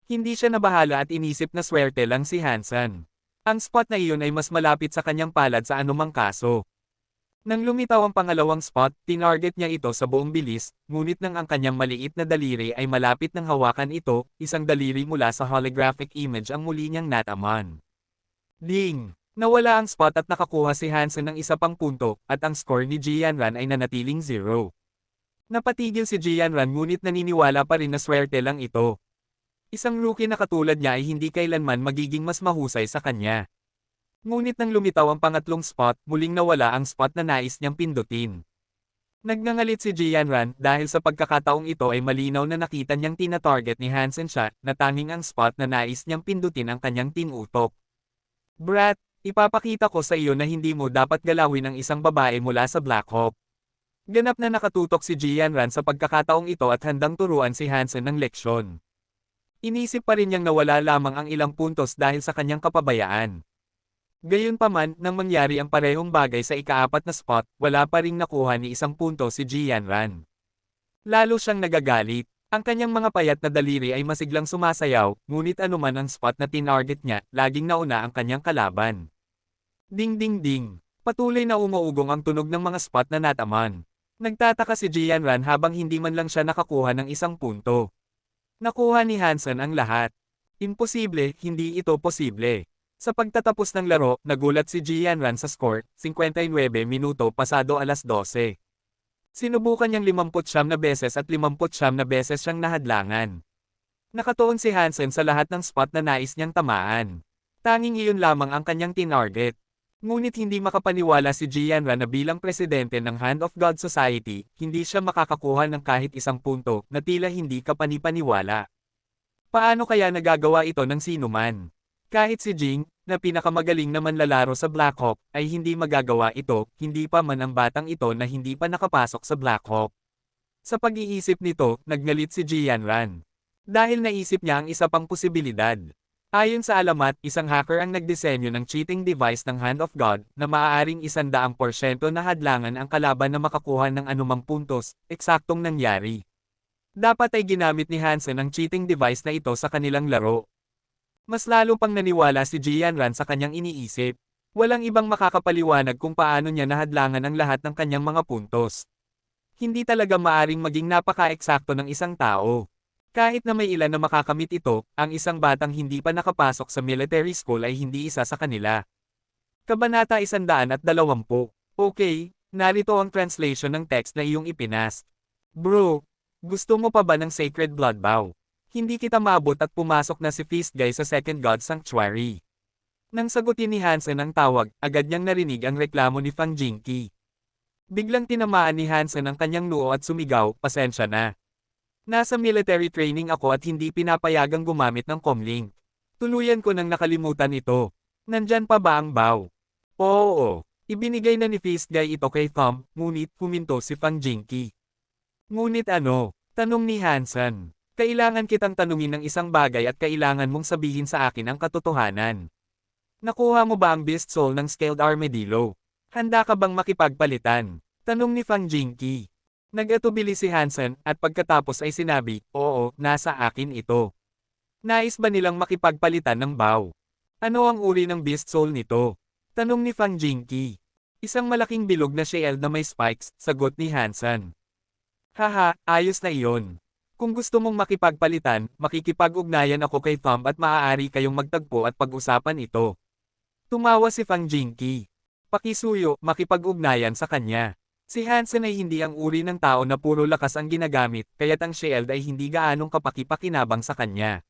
S1: Hindi siya nabahala at inisip na swerte lang si Hansen. Ang spot na iyon ay mas malapit sa kanyang palad sa anumang kaso. Nang lumitaw ang pangalawang spot, tinarget niya ito sa buong bilis, ngunit nang ang kanyang maliit na daliri ay malapit ng hawakan ito, isang daliri mula sa holographic image ang muli niyang nataman. Ding! Nawala ang spot at nakakuha si Hansen ng isa pang punto, at ang score ni Jianran ay nanatiling 0. Napatigil si Jianran ngunit naniniwala pa rin na swerte lang ito. Isang rookie na katulad niya ay hindi kailanman magiging mas mahusay sa kanya. Ngunit nang lumitaw ang pangatlong spot, muling nawala ang spot na nais niyang pindutin. Nagngangalit si Jianran dahil sa pagkakataong ito ay malinaw na nakita niyang tina-target ni Hansen siya na tanging ang spot na nais niyang pindutin ang kanyang tinutok. Brat, ipapakita ko sa iyo na hindi mo dapat galawin ang isang babae mula sa Black Hawk. Ganap na nakatutok si Jianran sa pagkakataong ito at handang turuan si Hansen ng leksyon. Inisip pa rin niyang nawala lamang ang ilang puntos dahil sa kanyang kapabayaan. Gayunpaman, nang mangyari ang parehong bagay sa ikaapat na spot, wala pa ring nakuha ni isang punto si Jianran. Lalo siyang nagagalit. Ang kanyang mga payat na daliri ay masiglang sumasayaw, ngunit anuman ang spot na tinarget niya, laging nauna ang kanyang kalaban. Ding ding ding! Patuloy na umuugong ang tunog ng mga spot na nataman. Nagtataka si Jianran habang hindi man lang siya nakakuha ng isang punto. Nakuha ni Hansen ang lahat. Imposible, hindi ito posible. Sa pagtatapos ng laro, nagulat si Jianran sa score, 59 minuto pasado alas 12. Sinubukan niyang 59 na beses at 59 na beses siyang nahadlangan. Nakatuon si Hansen sa lahat ng spot na nais niyang tamaan. Tanging iyon lamang ang kanyang tinarget. Ngunit hindi makapaniwala si Jianran na bilang presidente ng Hand of God Society, hindi siya makakakuha ng kahit isang punto na tila hindi kapanipaniwala. Paano kaya nagagawa ito ng sinuman? Kahit si Jing, na pinakamagaling na manlalaro sa Black Hawk, ay hindi magagawa ito, hindi pa man ang batang ito na hindi pa nakapasok sa Black Hawk. Sa pag-iisip nito, nagngalit si Jianran. Dahil naisip niya ang isa pang posibilidad. Ayon sa alamat, isang hacker ang nagdisenyo ng cheating device ng Hand of God, na maaaring 100% na hadlangan ang kalaban na makakuha ng anumang puntos, eksaktong nangyari. Dapat ay ginamit ni Hansen ang cheating device na ito sa kanilang laro. Mas lalo pang naniwala si Jianran sa kanyang iniisip. Walang ibang makakapaliwanag kung paano niya nahadlangan ang lahat ng kanyang mga puntos. Hindi talaga maaring maging napaka-eksakto ng isang tao. Kahit na may ilan na makakamit ito, ang isang batang hindi pa nakapasok sa military school ay hindi isa sa kanila. Kabanata 120. Okay, narito ang translation ng text na iyong ipinast. Bro, gusto mo pa ba ng Sacred Blood Vow? Hindi kita maabot at pumasok na si Feast Guy sa Second God Sanctuary. Nang sagutin ni Hansen ang tawag, agad niyang narinig ang reklamo ni Fang Jingqi. Biglang tinamaan ni Hansen ang kanyang noo at sumigaw, pasensya na. Nasa military training ako at hindi pinapayagang gumamit ng comlink. Tuluyan ko nang nakalimutan ito. Nandyan pa ba ang vow? Oo. Ibinigay na ni Feast Guy ito kay Thumb, ngunit huminto si Fang Jingqi. Ngunit ano? Tanong ni Hansen. Kailangan kitang tanungin ng isang bagay at kailangan mong sabihin sa akin ang katotohanan. Nakuha mo ba ang Beast Soul ng Scaled Armadillo? Handa ka bang makipagpalitan? Tanong ni Fang Jingqi. Nag-atubili si Hansen, at pagkatapos ay sinabi, oo, nasa akin ito. Nais ba nilang makipagpalitan ng vow? Ano ang uri ng Beast Soul nito? Tanong ni Fang Jingqi. Isang malaking bilog na shield na may spikes, sagot ni Hansen. Haha, ayos na iyon. Kung gusto mong makipagpalitan, makikipag-ugnayan ako kay Thumb at maaari kayong magtagpo at pag-usapan ito. Tumawa si Fang Jingqi. Pakisuyo, makipag-ugnayan sa kanya. Si Hansen ay hindi ang uri ng tao na puro lakas ang ginagamit, kaya't ang shield ay hindi gaanong kapaki-pakinabang sa kanya.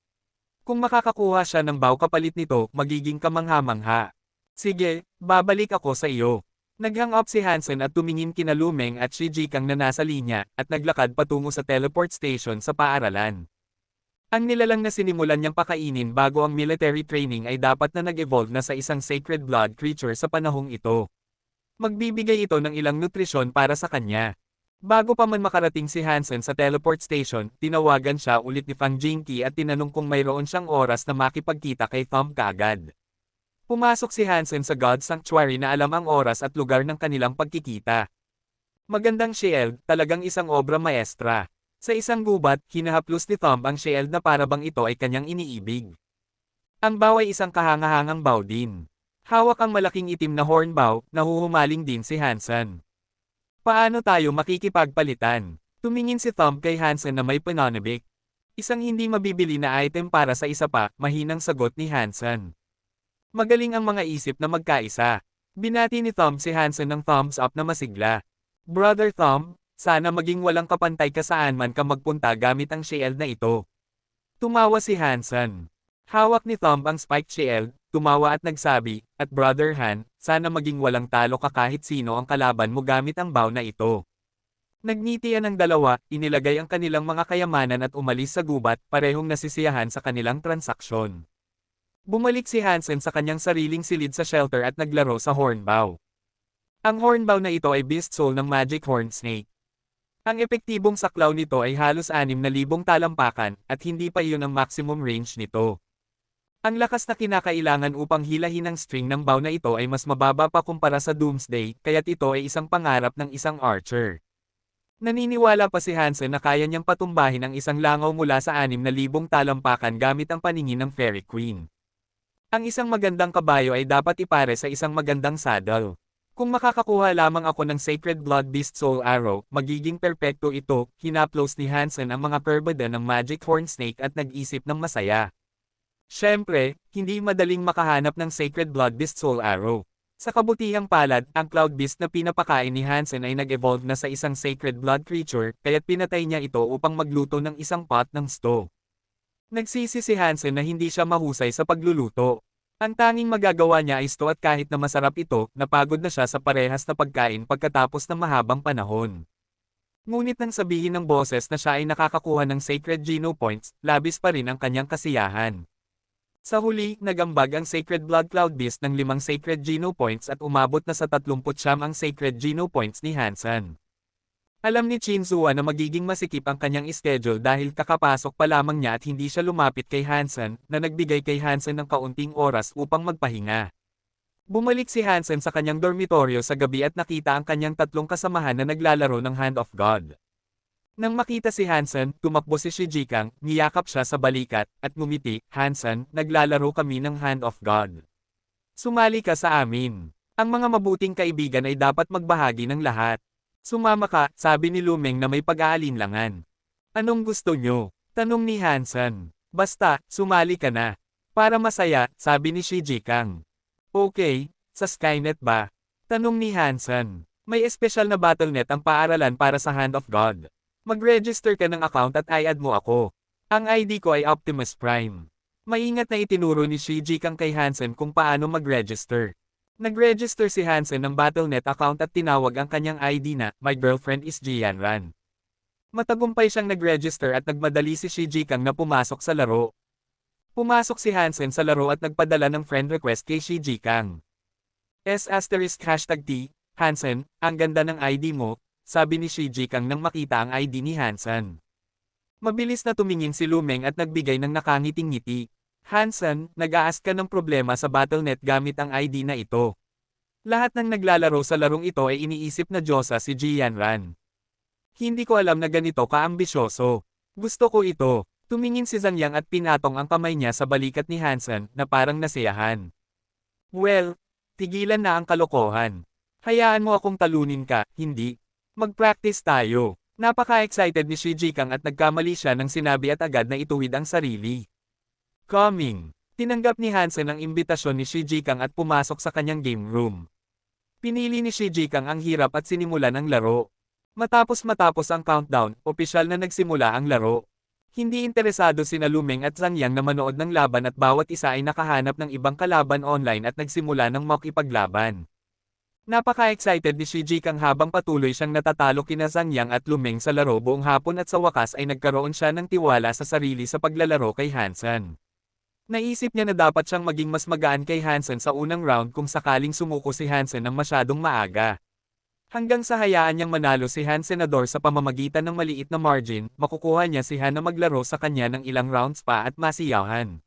S1: Kung makakakuha siya ng vow kapalit nito, magiging kamangha-mangha. Sige, babalik ako sa iyo. Naghang up si Hansen at tumingin kina Lumeng at Shi Jikang na nasa linya, at naglakad patungo sa teleport station sa paaralan. Ang nilalang na sinimulan niyang pakainin bago ang military training ay dapat na nag-evolve na sa isang sacred blood creature sa panahong ito. Magbibigay ito ng ilang nutrisyon para sa kanya. Bago pa man makarating si Hansen sa teleport station, tinawagan siya ulit ni Fang Jingqi at tinanong kung mayroon siyang oras na makipagkita kay Thumb kaagad. Pumasok si Hansen sa God Sanctuary na alam ang oras at lugar ng kanilang pagkikita. Magandang shield, talagang isang obra maestra. Sa isang gubat, hinahaplos ni Thumb ang shield na parabang ito ay kanyang iniibig. Ang bow ay isang kahangahangang bow din. Hawak ang malaking itim na horn bow, nahuhumaling din si Hansen. Paano tayo makikipagpalitan? Tumingin si Thumb kay Hansen na may pananabik. Isang hindi mabibili na item para sa isa pa, mahinang sagot ni Hansen. Magaling ang mga isip na magkaisa. Binati ni Thumb si Hansen ng thumbs up na masigla. Brother Thumb, sana maging walang kapantay ka saan man ka magpunta gamit ang shield na ito. Tumawa si Hansen. Hawak ni Thumb ang spiked shield, tumawa at nagsabi, at Brother Han, sana maging walang talo ka kahit sino ang kalaban mo gamit ang bow na ito. Nagngitian ang dalawa, inilagay ang kanilang mga kayamanan at umalis sa gubat, parehong nasisiyahan sa kanilang transaksyon. Bumalik si Hansen sa kanyang sariling silid sa shelter at naglaro sa hornbow. Ang hornbow na ito ay beast soul ng Magic Horn Snake. Ang epektibong saklaw nito ay halos 6,000 talampakan, at hindi pa iyon ang maximum range nito. Ang lakas na kinakailangan upang hilahin ang string ng bow na ito ay mas mababa pa kumpara sa Doomsday, kaya't ito ay isang pangarap ng isang archer. Naniniwala pa si Hansen na kaya niyang patumbahin ang isang langaw mula sa 6,000 talampakan gamit ang paningin ng Fairy Queen. Ang isang magandang kabayo ay dapat ipare sa isang magandang saddle. Kung makakakuha lamang ako ng Sacred Blood Beast Soul Arrow, magiging perpekto ito, hinaplos ni Hansen ang mga perbada ng Magic Horn Snake at nag-isip ng masaya. Siyempre, hindi madaling makahanap ng Sacred Blood Beast Soul Arrow. Sa kabutihang palad, ang Cloud Beast na pinapakain ni Hansen ay nag-evolve na sa isang Sacred Blood creature, kaya't pinatay niya ito upang magluto ng isang pot ng stew. Nagsisi si Hansen na hindi siya mahusay sa pagluluto. Ang tanging magagawa niya ay stew at kahit na masarap ito, napagod na siya sa parehas na pagkain pagkatapos ng mahabang panahon. Ngunit nang sabihin ng boses na siya ay nakakakuha ng Sacred Geno Points, labis pa rin ang kanyang kasiyahan. Sa huli, nagambag ang Sacred Blood Cloud Beast ng 5 Sacred Geno Points at umabot na sa 39 ang Sacred Geno Points ni Hansen. Alam ni Chinzua na magiging masikip ang kanyang schedule dahil kakapasok pa lamang niya at hindi siya lumapit kay Hansen, na nagbigay kay Hansen ng kaunting oras upang magpahinga. Bumalik si Hansen sa kanyang dormitoryo sa gabi at nakita ang kanyang 3 kasamahan na naglalaro ng Hand of God. Nang makita si Hansen, tumakbo si Shijikang, niyakap siya sa balikat, at ngumiti, Hansen, naglalaro kami ng Hand of God. Sumali ka sa amin. Ang mga mabuting kaibigan ay dapat magbahagi ng lahat. Sumama ka, sabi ni Lumeng na may pag-aalinlangan. Anong gusto nyo? Tanong ni Hansen. Basta, sumali ka na. Para masaya, sabi ni Shijikang. Okay, sa Skynet ba? Tanong ni Hansen. May espesyal na Battle.net ang paaralan para sa Hand of God. Mag-register ka ng account at i-add mo ako. Ang ID ko ay Optimus Prime. Maingat na itinuro ni Shijikang kay Hansen kung paano mag-register. Nag-register si Hansen ng Battle.net account at tinawag ang kanyang ID na, My Girlfriend is Jianran. Matagumpay siyang nag-register at nagmadali si Shijikang na pumasok sa laro. Pumasok si Hansen sa laro at nagpadala ng friend request kay Shijikang. *T, Hansen, ang ganda ng ID mo, sabi ni Shijikang nang makita ang ID ni Hansen. Mabilis na tumingin si Lumeng at nagbigay ng nakangiting ngiti. Hansen, nag-a-ask ka ng problema sa Battle.net gamit ang ID na ito. Lahat ng naglalaro sa larong ito ay iniisip na Diyosa si Jianran. Hindi ko alam na ganito ka-ambisyoso. Gusto ko ito. Tumingin si Zhang Yang at pinatong ang kamay niya sa balikat ni Hansen na parang nasiyahan. Well, tigilan na ang kalokohan. Hayaan mo akong talunin ka, hindi. Mag-practice tayo. Napaka-excited ni Shijikang at nagkamali siya nang sinabi at agad na ituwid ang sarili. Coming. Tinanggap ni Hansen ang imbitasyon ni Shijikang at pumasok sa kanyang game room. Pinili ni Shijikang ang hirap at sinimulan ang laro. Matapos ang countdown, opisyal na nagsimula ang laro. Hindi interesado sina Lumeng at Zhang Yang na manood ng laban at bawat isa ay nakahanap ng ibang kalaban online at nagsimula ng makipaglaban. Napaka-excited ni Shijikang habang patuloy siyang natatalo kina Zhang Yang at Lumeng sa laro buong hapon at sa wakas ay nagkaroon siya ng tiwala sa sarili sa paglalaro kay Hansen. Naisip niya na dapat siyang maging mas magaan kay Hansen sa unang round kung sakaling sumuko si Hansen ng masyadong maaga. Hanggang sa hayaan niyang manalo si Han Senador sa pamamagitan ng maliit na margin, makukuha niya si Han na maglaro sa kanya ng ilang rounds pa at masiyahan.